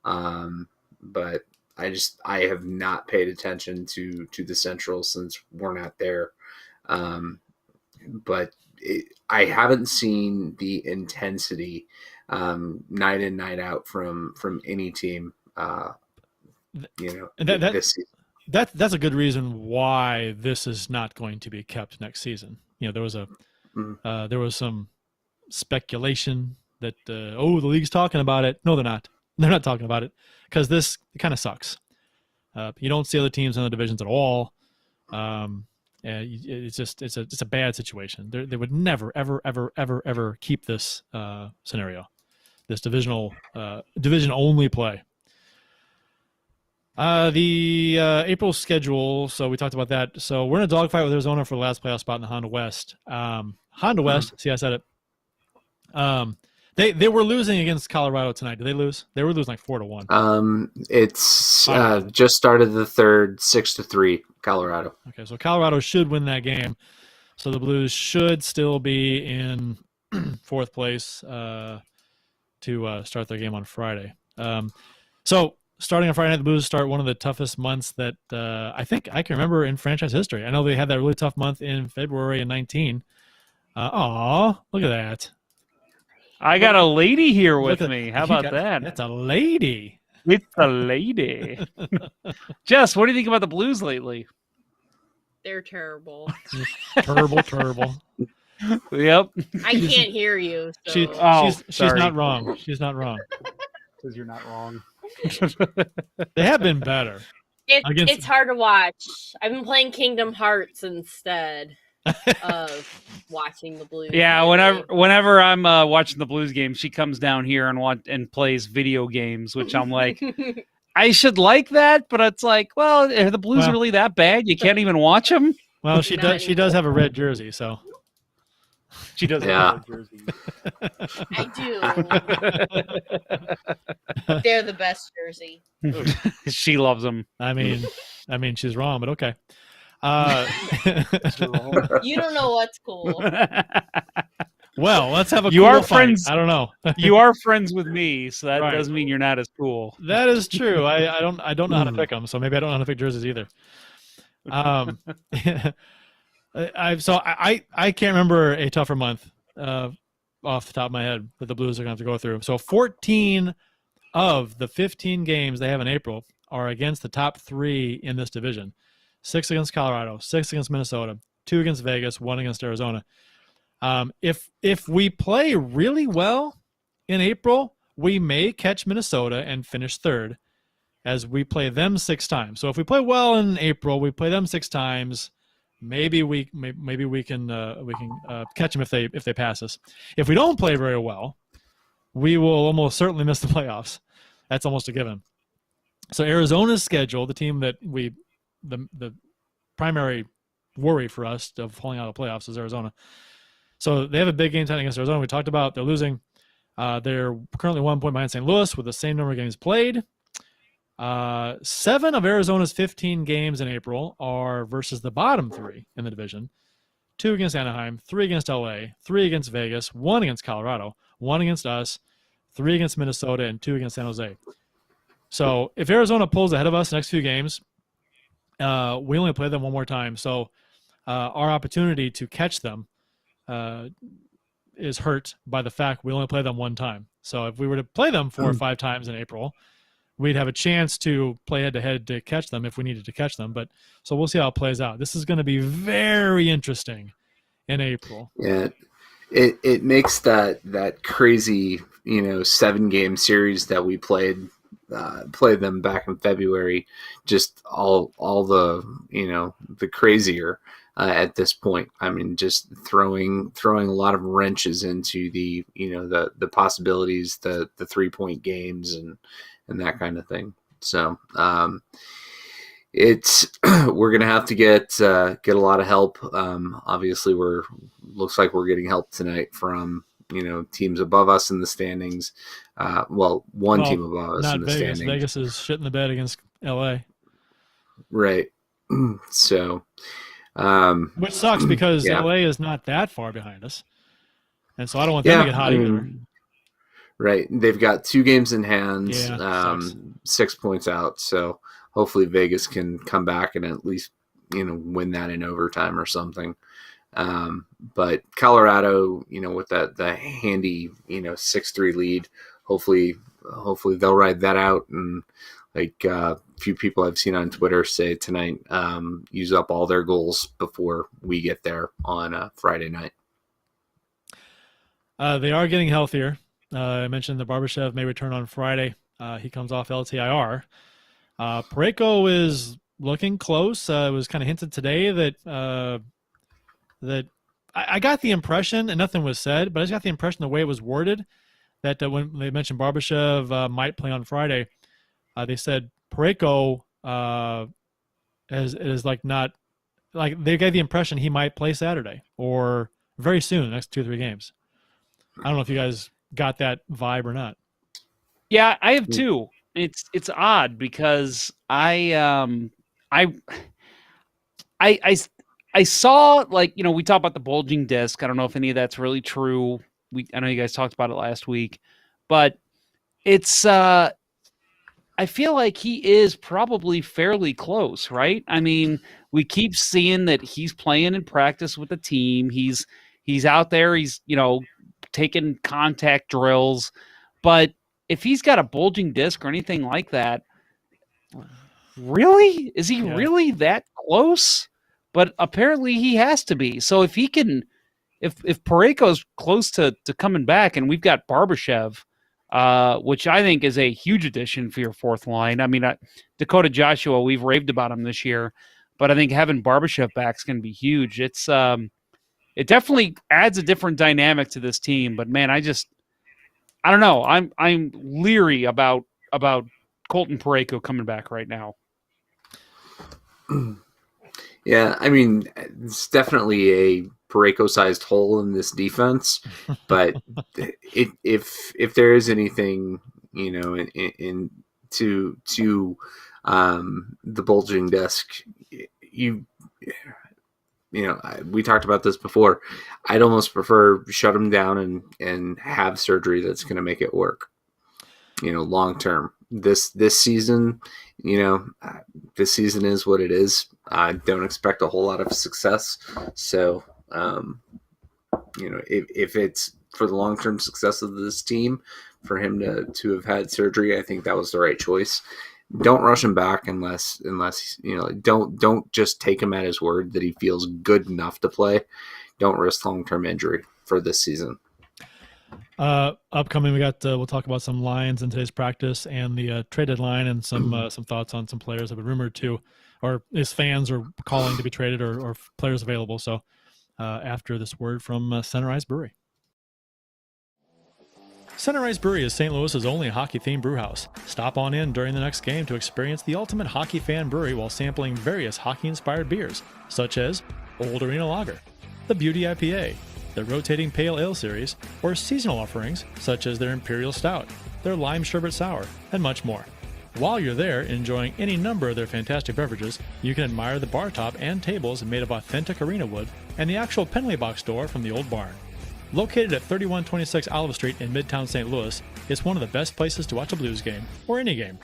but I have not paid attention to the Central since we're not there. But I haven't seen the intensity night in, night out from any team. This season. That's a good reason why this is not going to be kept next season. There was some speculation that the league's talking about it. No, they're not. They're not talking about it because this kind of sucks. You don't see other teams in the divisions at all. It's a bad situation. They would never, ever, ever, ever, ever keep this scenario, this division only play. The April schedule. So we talked about that. So we're in a dogfight with Arizona for the last playoff spot in the Honda West. Honda West. See, I said it. They were losing against Colorado tonight. Did they lose? They were losing like 4-1. It's just started the third, 6-3, Colorado. Okay, so Colorado should win that game. So the Blues should still be in fourth place to start their game on Friday. So starting on Friday night, the Blues start one of the toughest months that I think I can remember in franchise history. I know they had that really tough month in February of 19. Look at that. I got a lady here with me. How about that? That's a lady. It's a lady. Jess, what do you think about the Blues lately? They're terrible. Terrible. Yep. I can't hear you. So. She's not wrong. She's not wrong. Because you're not wrong. They have been better. It's hard to watch. I've been playing Kingdom Hearts instead. of watching the Blues. Yeah, really. whenever I'm watching the Blues game, she comes down here and plays video games, which I'm like, I should like that, but it's like, well, are the Blues Well- really that bad? You can't even watch them? Well, she Not does. She does have a red jersey, so She does Yeah. have a jersey. I do. They're the best jersey. She loves them. I mean, she's wrong, but okay. You don't know what's cool. Well, let's have a You cool are fight. friends- I don't know. You are friends with me, so that Right. doesn't mean you're not as cool. That is true. I don't know how to pick them, so maybe I don't know how to pick jerseys either. I can't remember a tougher month off the top of my head that the Blues are going to have to go through. So 14 of the 15 games they have in April are against the top 3 in this division. 6 against Colorado, 6 against Minnesota, 2 against Vegas, 1 against Arizona. If we play really well in April, we may catch Minnesota and finish 3rd, as we play them 6 times. So if we play well in April, we play them 6 times. Maybe we can catch them if they pass us. If we don't play very well, we will almost certainly miss the playoffs. That's almost a given. So Arizona's schedule, the team that the primary worry for us of pulling out of the playoffs is Arizona. So they have a big game tonight against Arizona. We talked about they're losing. They're currently 1 point behind St. Louis with the same number of games played. 7 of Arizona's 15 games in April are versus the bottom 3 in the division. 2 against Anaheim, 3 against LA, 3 against Vegas, 1 against Colorado, 1 against us, 3 against Minnesota, and 2 against San Jose. So if Arizona pulls ahead of us the next few games, we only play them one more time. So our opportunity to catch them is hurt by the fact we only play them one time. So if we were to play them 4 or 5 times in April, we'd have a chance to play head-to-head to catch them if we needed to catch them. But so we'll see how it plays out. This is going to be very interesting in April. Yeah, it makes that crazy 7-game series that we played them back in February just all the the crazier at this point. I mean, just throwing a lot of wrenches into the the possibilities, the 3-point games and that kind of thing. So it's we're gonna have to get a lot of help. Obviously, looks like we're getting help tonight from teams above us in the standings. One team above us in the Vegas. standings. Vegas is shit in the bed against LA, right? So, which sucks because yeah. LA is not that far behind us, and so I don't want them to get hot either. Right. They've got 2 games in hand, Yeah, 6 points out. So hopefully Vegas can come back and at least, win that in overtime or something. But Colorado, with the handy, 6-3 lead, hopefully they'll ride that out. And like a few people I've seen on Twitter say tonight, use up all their goals before we get there on Friday night. They are getting healthier. I mentioned that Barbashev may return on Friday. He comes off LTIR. Parayko is looking close. It was kind of hinted today that I got the impression, and nothing was said, but I just got the impression the way it was worded that when they mentioned Barbashev might play on Friday, they said Parayko is like not like they gave the impression he might play Saturday or very soon, the next 2 or 3 games. I don't know if you guys got that vibe or not. Yeah, I have 2. It's odd because I saw, like, we talk about the bulging disc. I don't know if any of that's really true. I know you guys talked about it last week, but it's I feel like he is probably fairly close, right? I mean, we keep seeing that he's playing in practice with the team. He's out there. He's taking contact drills, but if he's got a bulging disc or anything like that, really? Is he really that close? But apparently he has to be. So if he can, if Parayko's close to coming back, and we've got Barbashev, which I think is a huge addition for your 4th line. I mean, Dakota Joshua, we've raved about him this year, but I think having Barbashev back is going to be huge. It's it definitely adds a different dynamic to this team. But man, I don't know. I'm leery about Colton Parayko coming back right now. Yeah, I mean, it's definitely a Parayko-sized hole in this defense, but if there is anything, in to the bulging disc, we talked about this before. I'd almost prefer shut him down and have surgery that's going to make it work. Long term. This season, this season is what it is. I don't expect a whole lot of success. So, if it's for the long term success of this team, for him to have had surgery, I think that was the right choice. Don't rush him back unless don't just take him at his word that he feels good enough to play. Don't risk long term injury for this season. Upcoming, we got we'll talk about some lines in today's practice and the trade deadline, and some thoughts on some players that have been rumored to, or his fans are calling to be traded, or players available. So after this word from Center Ice Brewery. Center Ice Brewery is St. Louis's only hockey-themed brewhouse. Stop on in during the next game to experience the ultimate hockey fan brewery while sampling various hockey-inspired beers, such as Old Arena Lager, the Beauty IPA, the Rotating Pale Ale Series, or seasonal offerings such as their Imperial Stout, their Lime Sherbet Sour, and much more. While you're there enjoying any number of their fantastic beverages, you can admire the bar top and tables made of authentic arena wood and the actual penalty box door from the old barn. Located at 3126 Olive Street in Midtown St. Louis, it's one of the best places to watch a Blues game, or any game.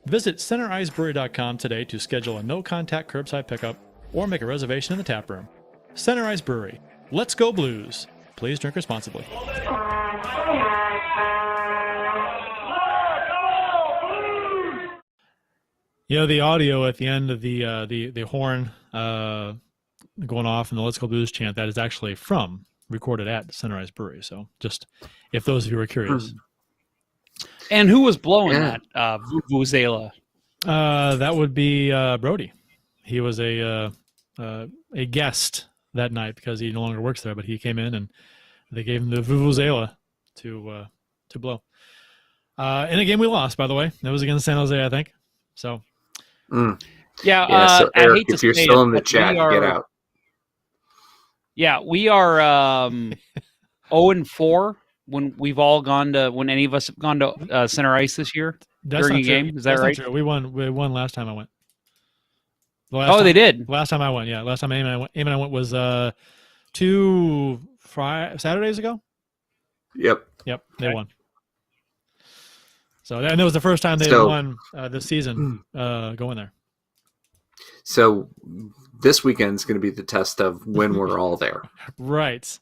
Visit CenterIceBrewery.com today to schedule a no-contact curbside pickup or make a reservation in the tap room. Center Ice Brewery. Let's go Blues. Please drink responsibly. The audio at the end of the horn going off and the Let's Go Blues chant, that is actually recorded at Center Ice Brewery. So just if those of you are curious. And who was blowing that vuvuzela? That would be Brody. He was a guest that night because he no longer works there, but he came in and they gave him the vuvuzela to blow. In a game we lost, by the way. That was against San Jose, I think. So yeah. So Eric, I hate to if you're say still it, in the but chat, get out. Yeah, we are 0-4 when any of us have gone to Center Ice this year during a game. Is that right? Not true. We won last time I went. They did. Last time I went, yeah. Last time Aim and I went was 2 Saturdays ago. Yep. They won. So and that was the first time they won this season going there. So this weekend's going to be the test of when we're all there. Right.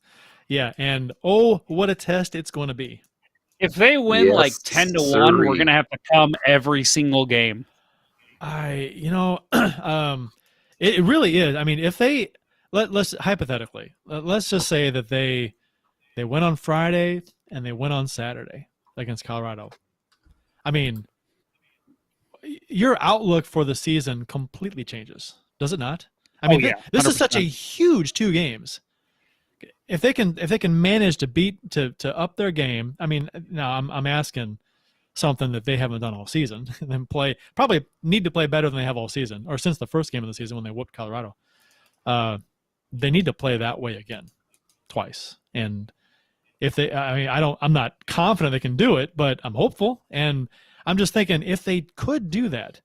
Yeah, and what a test it's going to be. If they win 10-1, we're going to have to come every single game. It really is. I mean, if they let's hypothetically, let's just say that they went on Friday and they went on Saturday against Colorado. I mean, your outlook for the season completely changes, does it not? I mean, this is such a huge 2 games. If they can manage to up their game, I mean, now I'm asking something that they haven't done all season, and then probably need to play better than they have all season, or since the first game of the season when they whooped Colorado. They need to play that way again, twice. And if they, I'm not confident they can do it, but I'm hopeful, and I'm just thinking if they could do that,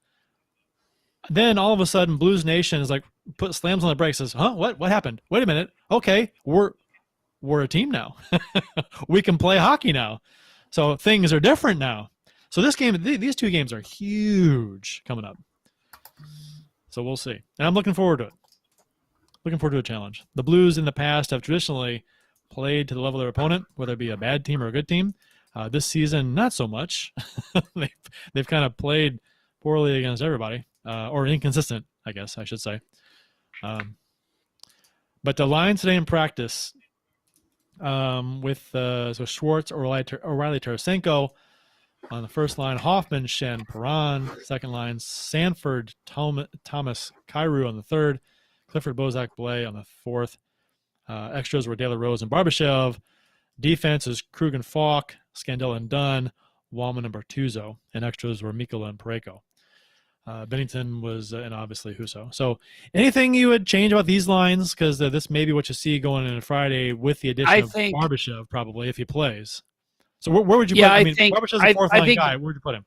then all of a sudden Blues Nation is like slams on the brakes, says, "Huh? What happened? Wait a minute. Okay, we're a team now. We can play hockey now. So things are different now." So this game, these 2 games are huge coming up. So we'll see. And I'm looking forward to it. Looking forward to a challenge. The Blues in the past have traditionally played to the level of their opponent, whether it be a bad team or a good team. This season, not so much. They've kind of played poorly against everybody, or inconsistent, I guess I should say. But the line today in practice with Schwartz, O'Reilly, Tarasenko on the first line, Hoffman, Shen, Perron. Second line, Sanford, Thomas, Kyrou on the third, Clifford, Bozak, Blais on the fourth. Extras were De La Rose and Barbashev. Defense is Krug and Falk, Scandella and Dunn, Wallman and Bertuzzo. And extras were Mikkola and Parayko. Bennington was, and obviously Husso. So anything you would change about these lines? Because this may be what you see going into Friday with the addition of Barbashev, probably, if he plays. So where would you put him? I mean, Barbashev's a fourth-line guy. Where would you put him?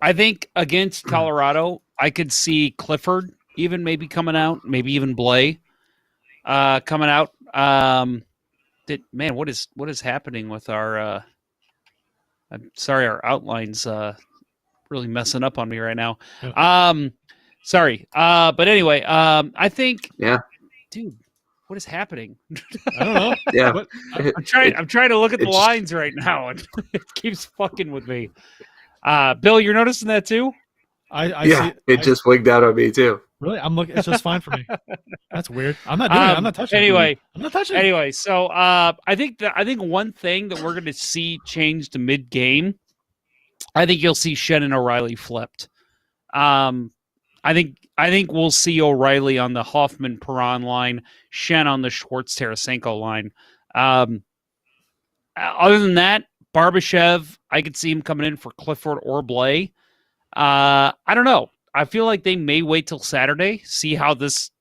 I think against Colorado, I could see Clifford even maybe coming out, maybe even Blay coming out. What is happening with our I'm sorry, our outlines really messing up on me right now. Yeah. Sorry. But anyway, I think dude, what is happening? I don't know. Yeah. I'm trying to look at the lines right now and it keeps fucking with me. Bill, you're noticing that too? I see, it just wigged out on me too. Really? I'm looking. It's just fine for me. That's weird. I'm not doing it. I'm not touching it. I'm not touching it. So I think one thing that we're going to see change to mid-game, I think you'll see Shen and O'Reilly flipped. I think we'll see O'Reilly on the Hoffman Perron line, Shen on the Schwartz Tarasenko line. Other than that, Barbashev, I could see him coming in for Clifford or Blay. I don't know. I feel like they may wait till Saturday, see how this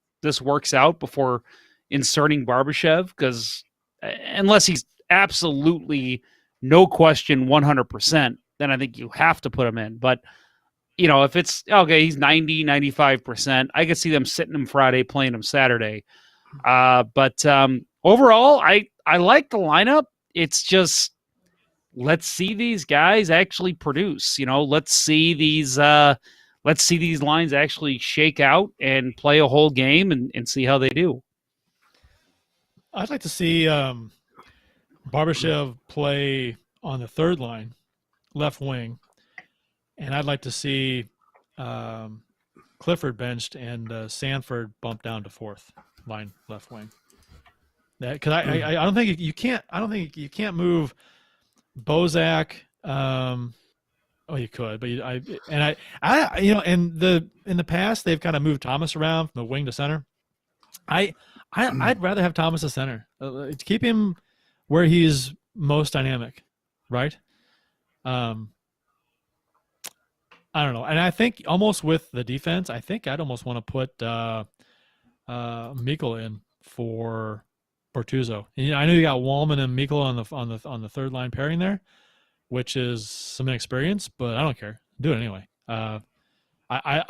works out before inserting Barbashev, because unless he's absolutely no question 100%, then I think you have to put him in. But, if it's, okay, he's 90, 95%, I could see them sitting him Friday, playing him Saturday. But overall, I like the lineup. It's just, let's see these guys actually produce. Let's see these lines actually shake out and play a whole game and see how they do. I'd like to see Barbashev play on the third line, left wing, and I'd like to see Clifford benched and Sanford bumped down to fourth line, left wing. That because I don't think you can't. I don't think you can't move Bozak. You could, but in the past they've kind of moved Thomas around from the wing to center. I'd rather have Thomas as center to keep him where he's most dynamic, right? I don't know, and I think almost with the defense, I think I'd almost want to put Mikkola in for Bertuzzo. And, I know you got Wallman and Mikkola on the third line pairing there, which is some inexperience, but I don't care. Do it anyway. I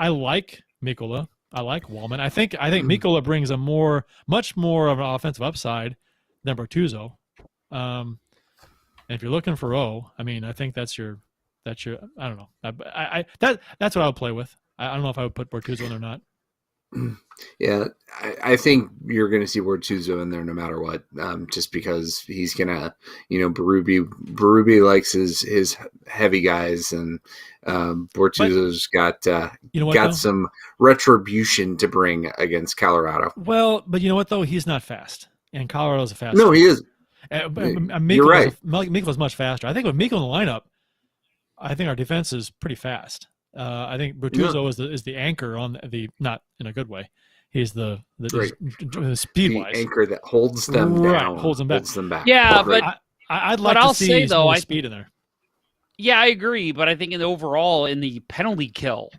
like Mikkola. I like Wallman. I think Mikkola brings much more of an offensive upside than Bertuzzo. And if you're looking for I think that's your. I don't know. That's what I would play with. I don't know if I would put Bertuzzo in or not. Yeah, I think you're going to see Bertuzzo in there no matter what, just because he's going to, Berube likes his heavy guys, and Bertuzzo's got some retribution to bring against Colorado. Well, but you know what, though? He's not fast, and Colorado's a fast. No, he is. You're right. Mikkola's much faster. I think with Mikkola in the lineup, I think our defense is pretty fast. I think Bertuzzo is the anchor on the not in a good way. He's the speed wise anchor that holds them down, holds them back. Yeah, but I'd like to see more speed in there. Yeah, I agree, but I think in the penalty kill,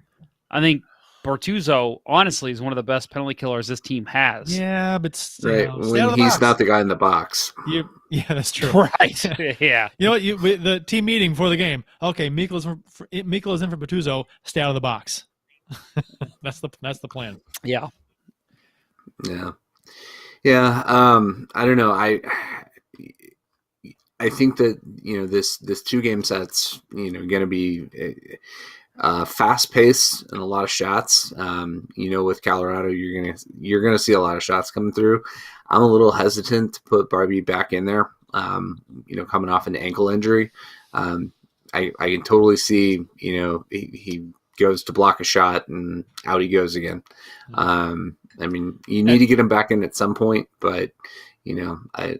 I think Bertuzzo honestly is one of the best penalty killers this team has. Yeah, but when he's not the guy in the box. Yeah, that's true. Right. Yeah. You know what? The team meeting before the game. Okay, Mikkola's in for Bertuzzo. Stay out of the box. That's the plan. Yeah. Yeah. Yeah. I don't know. I think that this 2-game set's going to be fast paced and a lot of shots. With Colorado, you're gonna see a lot of shots coming through. I'm a little hesitant to put Barbie back in there. Coming off an ankle injury, I can totally see. He goes to block a shot and out he goes again. You need to get him back in at some point, but I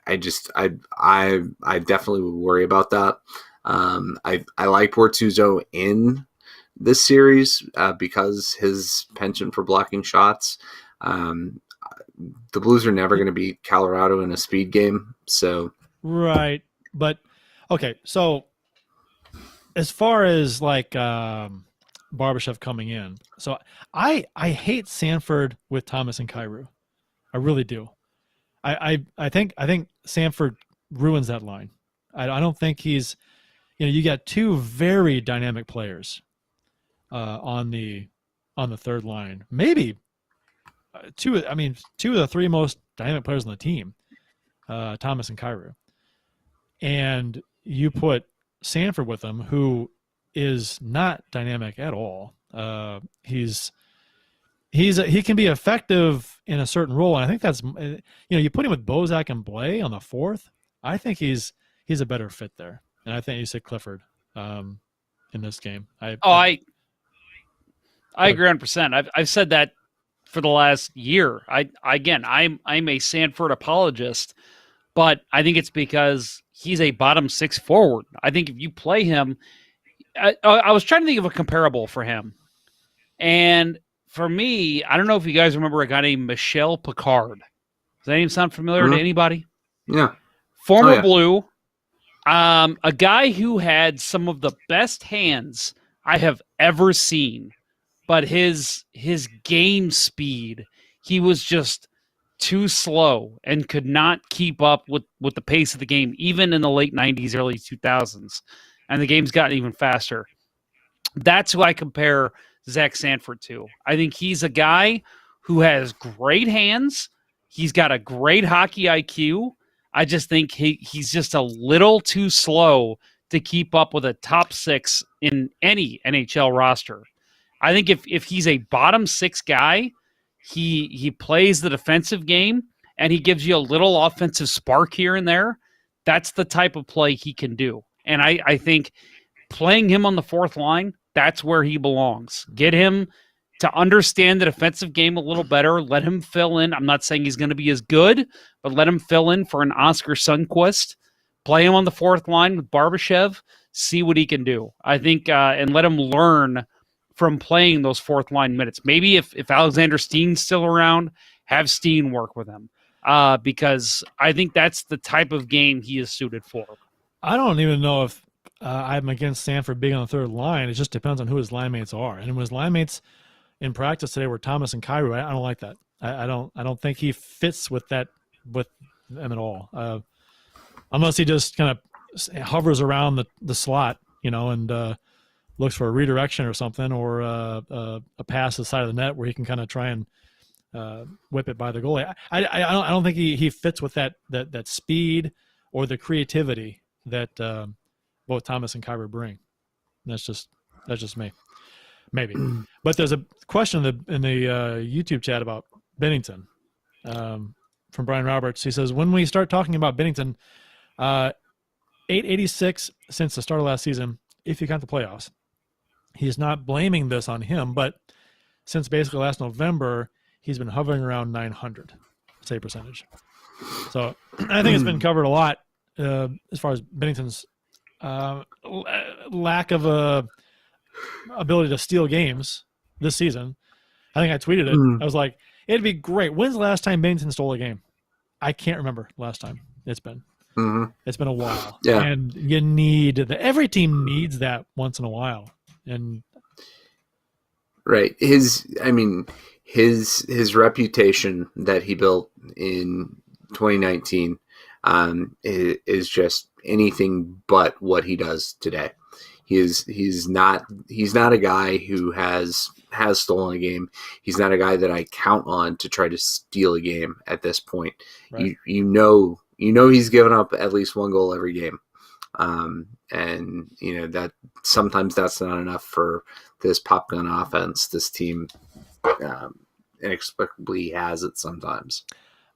definitely would worry about that. I like Bertuzzo in this series because his penchant for blocking shots. the Blues are never going to beat Colorado in a speed game. So right, but okay. So as far as like Barbashev coming in, so I hate Sanford with Thomas and Kyrou. I really do. I think Sanford ruins that line. I don't think he's, you got two very dynamic players on the third line. Maybe two of the three most dynamic players on the team, Thomas and Kyrou. And you put Sanford with him, who is not dynamic at all. He can be effective in a certain role, and I think that's you put him with Bozak and Blais on the fourth. I think he's a better fit there, and I think you said Clifford in this game. I agree 100%. I've said that for the last year. I'm a Sanford apologist, but I think it's because he's a bottom six forward. I think if you play him, I was trying to think of a comparable for him, and for me, I don't know if you guys remember a guy named Michel Picard. Does that name sound familiar to anybody? Yeah. Former Blue, a guy who had some of the best hands I have ever seen, but his game speed, he was just too slow and could not keep up with the pace of the game, even in the late 90s, early 2000s. And the game's gotten even faster. That's who I compare Zach Sanford to. I think he's a guy who has great hands. He's got a great hockey IQ. I just think he's just a little too slow to keep up with a top six in any NHL roster. I think if he's a bottom six guy, he plays the defensive game and he gives you a little offensive spark here and there. That's the type of play he can do. And I think playing him on the fourth line, that's where he belongs. Get him to understand the defensive game a little better. Let him fill in. I'm not saying he's going to be as good, but let him fill in for an Oscar Sundqvist. Play him on the fourth line with Barbashev. See what he can do. I think, and let him learn from playing those fourth line minutes. Maybe if Alexander Steen's still around, have Steen work with him. Because I think that's the type of game he is suited for. I don't even know if I'm against Sanford being on the third line. It just depends on who his line mates are. And his line mates in practice today were Thomas and Kyrou. I don't like that. I don't think he fits with them at all. Unless he just kind of hovers around the slot, and looks for a redirection or something, or a pass to the side of the net where he can kind of try and whip it by the goalie. I don't think he fits with that speed or the creativity that both Thomas and Kyrou bring. That's just me. Maybe. But there's a question in the YouTube chat about Binnington from Brian Roberts. He says, when we start talking about Binnington, 886 since the start of last season, if you count the playoffs. He's not blaming this on him, but since basically last November, he's been hovering around 900 save percentage. So I think it's been covered a lot as far as Binnington's lack of ability to steal games this season. I think I tweeted it. I was like, it'd be great. When's the last time Binnington stole a game? I can't remember last time. It's been. It's been a while. Yeah. And you need every team needs that once in a while. And right. His reputation that he built in 2019 is just anything but what he does today. He's not a guy who has stolen a game. He's not a guy that I count on to try to steal a game at this point. Right. You know he's given up at least one goal every game. And that sometimes that's not enough for this pop gun offense. This team inexplicably has it sometimes.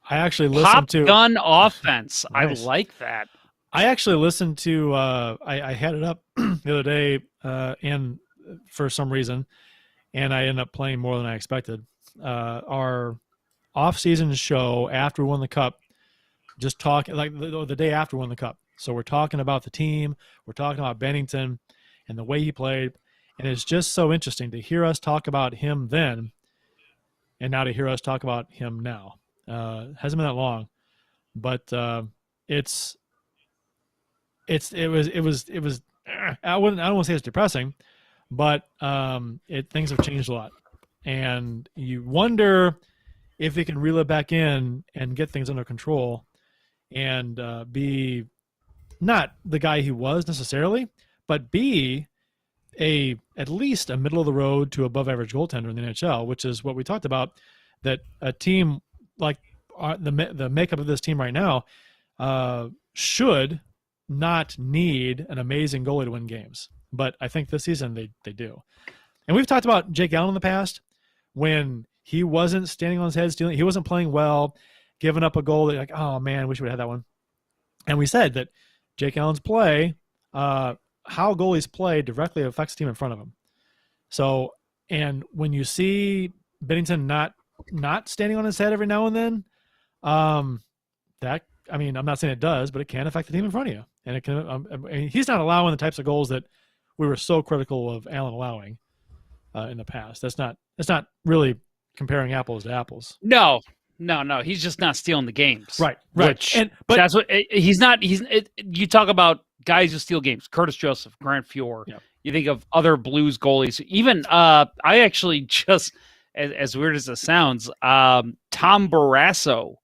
I actually listened to pop gun offense. Nice. I like that. I actually listened to I had it up the other day and for some reason, and I ended up playing more than I expected. Our off-season show after we won the cup, just talking like the day after we won the cup. So we're talking about the team, we're talking about Binnington and the way he played, and it's just so interesting to hear us talk about him then and now to hear us talk about him now. Hasn't been that long, but it was. I don't want to say it's depressing, but things have changed a lot, and you wonder if he can reel it back in and get things under control, and be not the guy he was necessarily, but be at least a middle of the road to above average goaltender in the NHL, which is what we talked about. That a team like the makeup of this team right now should not need an amazing goalie to win games, but I think this season they do. And we've talked about Jake Allen in the past when he wasn't standing on his head, stealing. He wasn't playing well, giving up a goal that like, oh man, we should have had that one. And we said that Jake Allen's play, how goalies play directly affects the team in front of him. So, and when you see Binnington not standing on his head every now and then, I'm not saying it does, but it can affect the team in front of you. And it can. He's not allowing the types of goals that we were so critical of Allen allowing in the past. That's not really comparing apples to apples. No. He's just not stealing the games. Right. But that's what he's not. You talk about guys who steal games. Curtis Joseph, Grant Fuhr. Yep. You think of other Blues goalies. Even I actually just, as weird as it sounds, Tom Barrasso.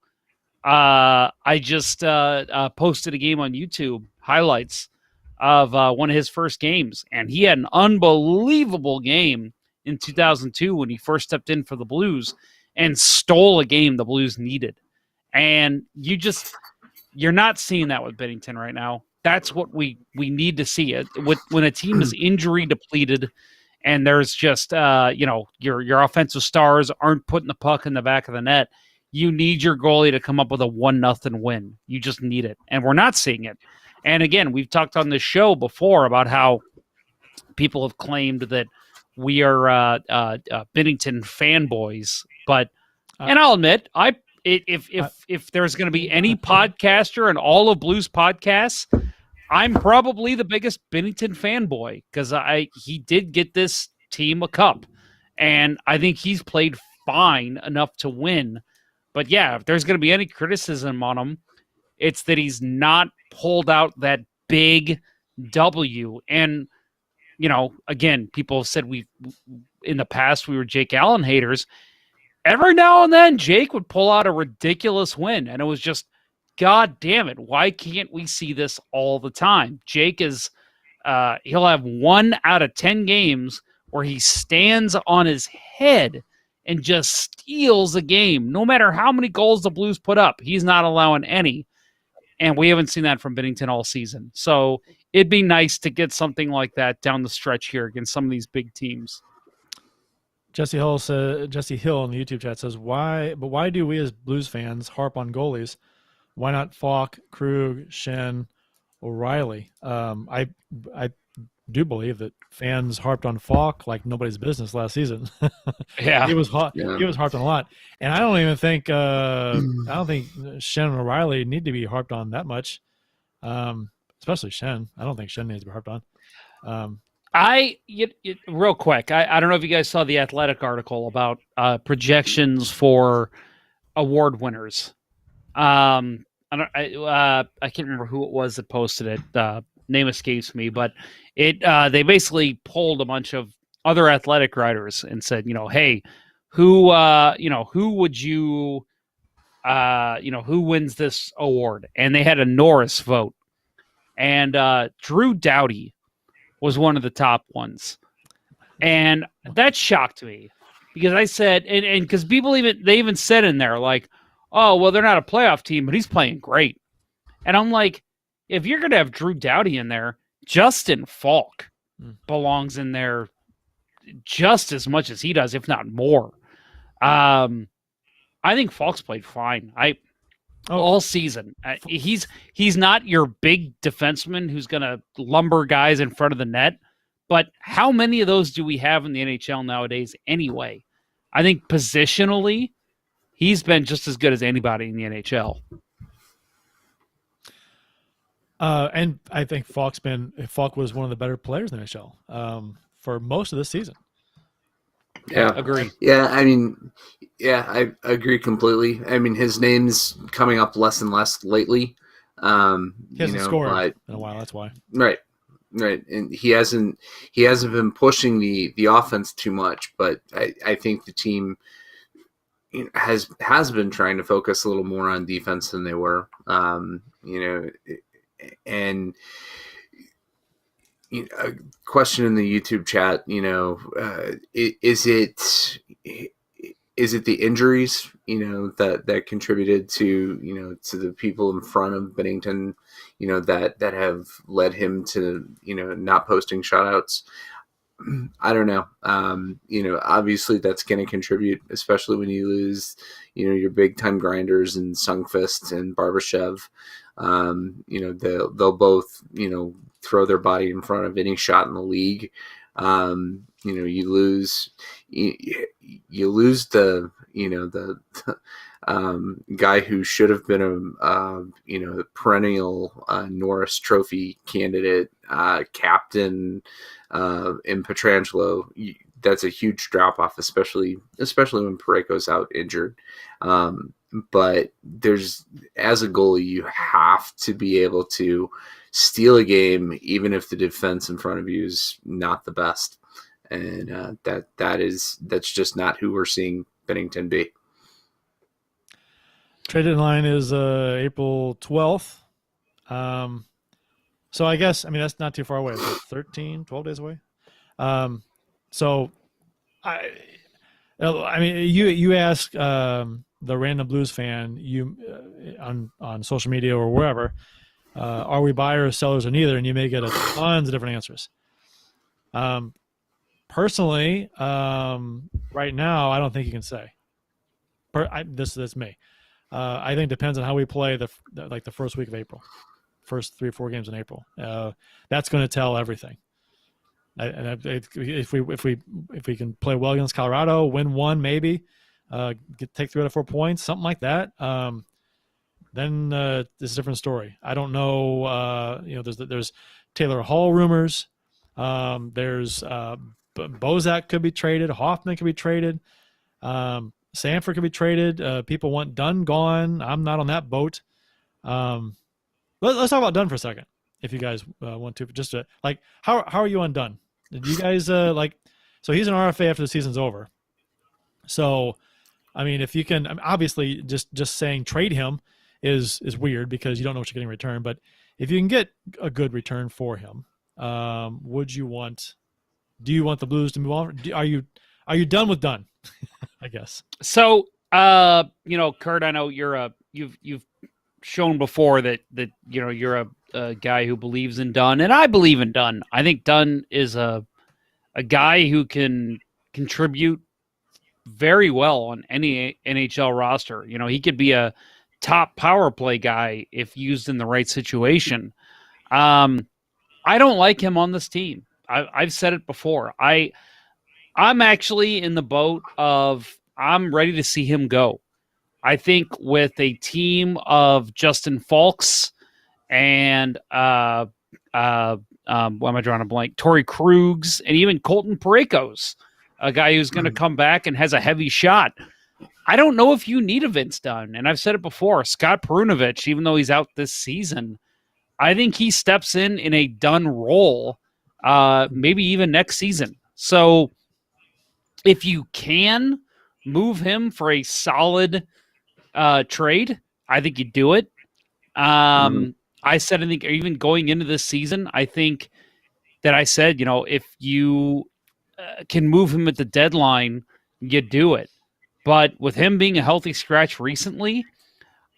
I just posted a game on YouTube, highlights of one of his first games, and he had an unbelievable game in 2002 when he first stepped in for the Blues and stole a game the Blues needed. And you're not seeing that with Binnington right now. That's what we need to see. When a team is injury depleted and there's just your offensive stars aren't putting the puck in the back of the net, you need your goalie to come up with a 1-0 win. You just need it. And we're not seeing it. And again, we've talked on this show before about how people have claimed that we are Binnington fanboys. But and I'll admit, if there's going to be any podcaster in all of Blues podcasts, I'm probably the biggest Binnington fanboy because he did get this team a cup. And I think he's played fine enough to win. But yeah, if there's going to be any criticism on him, it's that he's not pulled out that big W. And, again, people have said in the past we were Jake Allen haters. Every now and then, Jake would pull out a ridiculous win. And it was just, God damn it, why can't we see this all the time? Jake is, he'll have 1 out of 10 games where he stands on his head and just steals a game. No matter how many goals the Blues put up, he's not allowing any. And we haven't seen that from Binnington all season. So it'd be nice to get something like that down the stretch here against some of these big teams. Jesse Hill in the YouTube chat says, why do we as Blues fans harp on goalies? Why not Falk, Krug, Schenn, O'Reilly? I do believe that fans harped on Falk like nobody's business last season. Yeah, he was harped on a lot, and I don't even think Schenn and O'Reilly need to be harped on that much, especially Schenn. I don't think Schenn needs to be harped on. Real quick, I don't know if you guys saw the Athletic article about projections for award winners. I can't remember who it was that posted it. Name escapes me, but they basically polled a bunch of other Athletic writers and said, hey, who would you, who wins this award? And they had a Norris vote, and Drew Doughty was one of the top ones, and that shocked me because I said, and because people even said in there like, oh well, they're not a playoff team, but he's playing great, and I'm like, if you're going to have Drew Doughty in there, Justin Falk belongs in there just as much as he does, if not more. I think Falk's played fine. All season. He's not your big defenseman who's going to lumber guys in front of the net, but how many of those do we have in the NHL nowadays anyway? I think positionally, he's been just as good as anybody in the NHL. And I think Falk was one of the better players in the NHL for most of this season. Yeah. Agree. Yeah, I mean, yeah, I agree completely. I mean, his name's coming up less and less lately. He hasn't scored But in a while. That's why. right, right, and he hasn't been pushing the offense too much. But I think the team has been trying to focus a little more on defense than they were. And a question in the YouTube chat, is it the injuries, that contributed to the people in front of Bennington, that have led him to, not posting shutouts? I don't know. Obviously that's going to contribute, especially when you lose, your big time grinders and Sungfist and Barbashev. They'll both, throw their body in front of any shot in the league. You lose the guy who should have been a perennial Norris Trophy candidate, captain, in Pietrangelo. That's a huge drop off, especially when Parayko's out injured. But as a goalie, you have to be able to steal a game, even if the defense in front of you is not the best. And that's just not who we're seeing Bennington be. Trade deadline is April 12th. So I guess, that's not too far away. It's like 12 days away. So you ask the random Blues fan on social media or wherever, are we buyers, sellers, or neither? And you may get tons of different answers. Personally, right now, I don't think you can say. That's me. I think it depends on how we play the first week of April, first 3 or 4 games in April. That's going to tell everything. If we can play well against Colorado, win 1 maybe, take 3 out of 4 points, something like that, then it's a different story. I don't know. There's Taylor Hall rumors. There's Bozak could be traded. Hoffman could be traded. Sanford could be traded. People want Dunn gone. I'm not on that boat. Let's talk about Dunn for a second, if you guys want to. Just how are you on Dunn? Did you guys So he's an RFA after the season's over. So, if you can, obviously just saying trade him is weird because you don't know what you're getting in return. But if you can get a good return for him, do you want the Blues to move on? Are you done with Dunn? I guess. So, Kurt, I know you've shown before that you're a guy who believes in Dunn, and I believe in Dunn. I think Dunn is a guy who can contribute very well on any NHL roster. He could be a top power play guy if used in the right situation. I don't like him on this team. I've said it before. I'm actually in the boat of I'm ready to see him go. I think with a team of Justin Falks and why am I drawing a blank? Torrey Krugs and even Colton Parayko's, a guy who's going to come back and has a heavy shot. I don't know if you need a Vince Dunn. And I've said it before, Scott Perunovich, even though he's out this season, I think he steps in a Dunn role, maybe even next season. So if you can move him for a solid trade, I think you do it. I said, I think even going into this season, I think that I said, if you can move him at the deadline, you do it. But with him being a healthy scratch recently,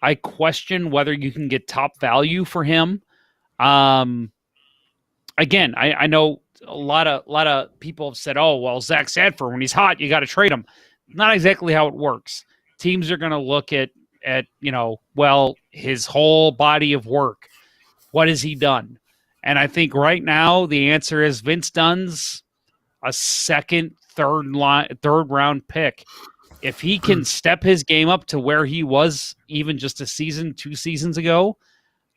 I question whether you can get top value for him. Again, I know a lot of people have said, oh, well, Zach Sanford, when he's hot, you got to trade him. Not exactly how it works. Teams are going to look at his whole body of work. What has he done? And I think right now the answer is Vince Dunn's a second, third round pick. If he can step his game up to where he was even just 2 seasons ago,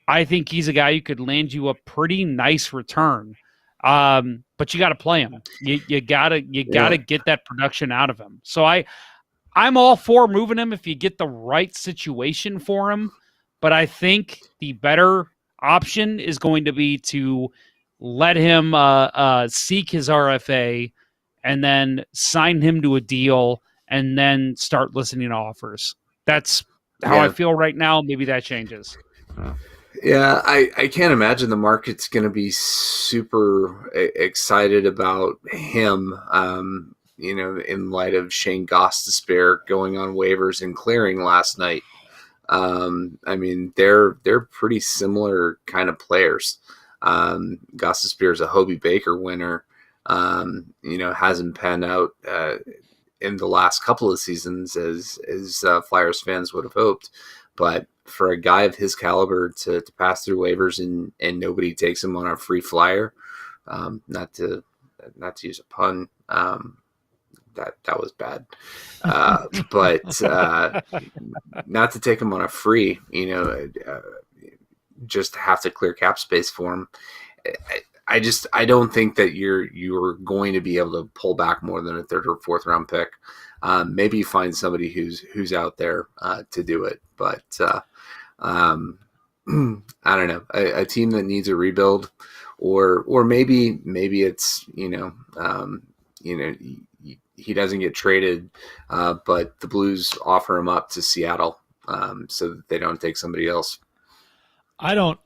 I think he's a guy who could land you a pretty nice return. But you got to play him. You gotta get that production out of him. So I'm all for moving him if you get the right situation for him. But I think the better option is going to be to let him seek his RFA and then sign him to a deal and then start listening to offers. That's how I feel right now. Maybe that changes. Yeah, I can't imagine the market's going to be super excited about him, in light of Shane Gostisbehere going on waivers and clearing last night. I mean, they're pretty similar kind of players. Gostisbehere is a Hobie Baker winner. Hasn't panned out in the last couple of seasons as Flyers fans would have hoped. But for a guy of his caliber to pass through waivers and nobody takes him on a free flyer, not to use a pun, that was bad. But not to take him on a free, just have to clear cap space for him. I don't think that you're going to be able to pull back more than a third or fourth round pick. Maybe you find somebody who's out there to do it, but I don't know, a team that needs a rebuild, or maybe it's he doesn't get traded, but the Blues offer him up to Seattle so that they don't take somebody else. I don't.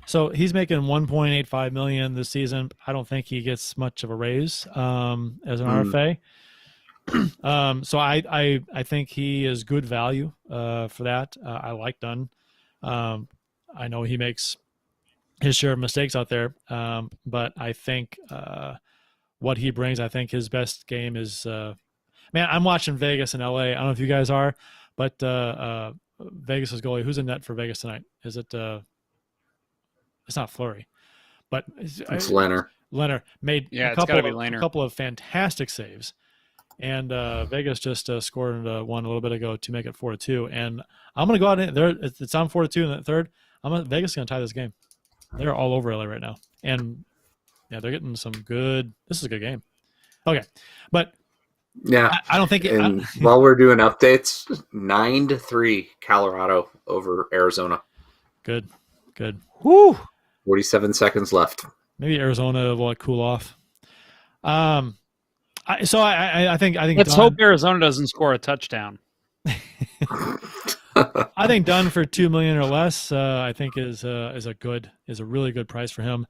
So he's making $1.85 million this season. I don't think he gets much of a raise as an RFA. So I think he is good value for that. I like Dunn. I know he makes his share of mistakes out there, but I think what he brings, I think his best game is. Man, I'm watching Vegas and LA. I don't know if you guys are, but Vegas' goalie. Who's in net for Vegas tonight? Is it? It's not Fleury, but it's Leonard. Leonard made a couple of fantastic saves, and Vegas just scored one a little bit ago to make it 4-2. And I'm going to go out there. It's on 4-2 in the third. Vegas is going to tie this game. They're all over LA right now, and yeah, they're getting some good. This is a good game. Okay, but yeah, I don't think. While we're doing updates, 9-3 Colorado over Arizona. Good. Woo! 47 seconds left. Maybe Arizona will cool off. I think. Let's hope Arizona doesn't score a touchdown. I think Dunn for $2 million or less. I think is a really good price for him.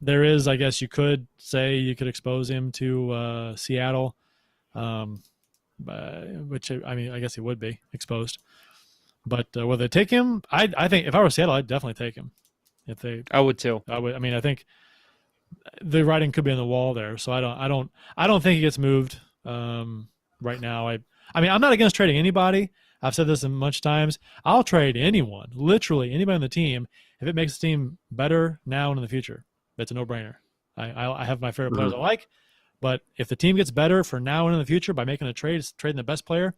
There is, I guess, you could say you could expose him to Seattle, which I guess he would be exposed. But will they take him? I think if I were Seattle, I'd definitely take him. I would too. I would. I think the writing could be on the wall there. So I don't think he gets moved right now. I'm not against trading anybody. I've said this much times. I'll trade anyone, literally anybody on the team, if it makes the team better now and in the future. That's a no-brainer. I have my favorite players I like, but if the team gets better for now and in the future by making a trading the best player,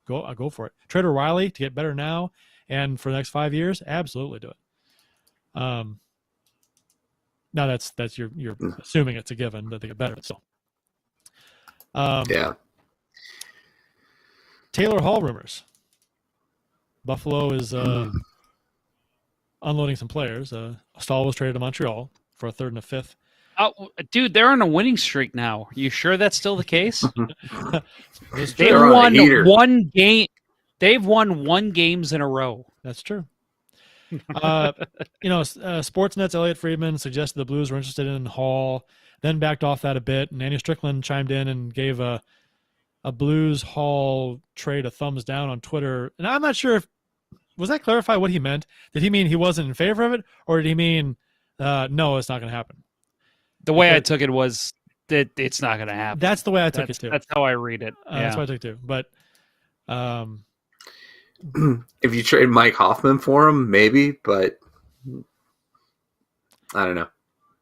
go for it. Trade O'Reilly to get better now and for the next 5 years, absolutely do it. Now that's you're assuming it's a given that they get better, but still. Yeah. Taylor Hall rumors. Buffalo is unloading some players. Stahl was traded to Montreal for a third and a fifth. Oh, dude, they're on a winning streak now. You sure that's still the case? They've won one game. They've won 1 games in a row. That's true. Sportsnet's Elliot Friedman suggested the Blues were interested in Hall, then backed off that a bit, and Andy Strickland chimed in and gave a Blues Hall trade a thumbs down on Twitter. And I'm not sure if was that clarify what he meant. Did he mean he wasn't in favor of it, or did he mean no, it's not going to happen? The way I took it was that it's not going to happen. That's the way I took it too. That's how I read it. That's what I took it too. But if you trade Mike Hoffman for him, maybe, but I don't know.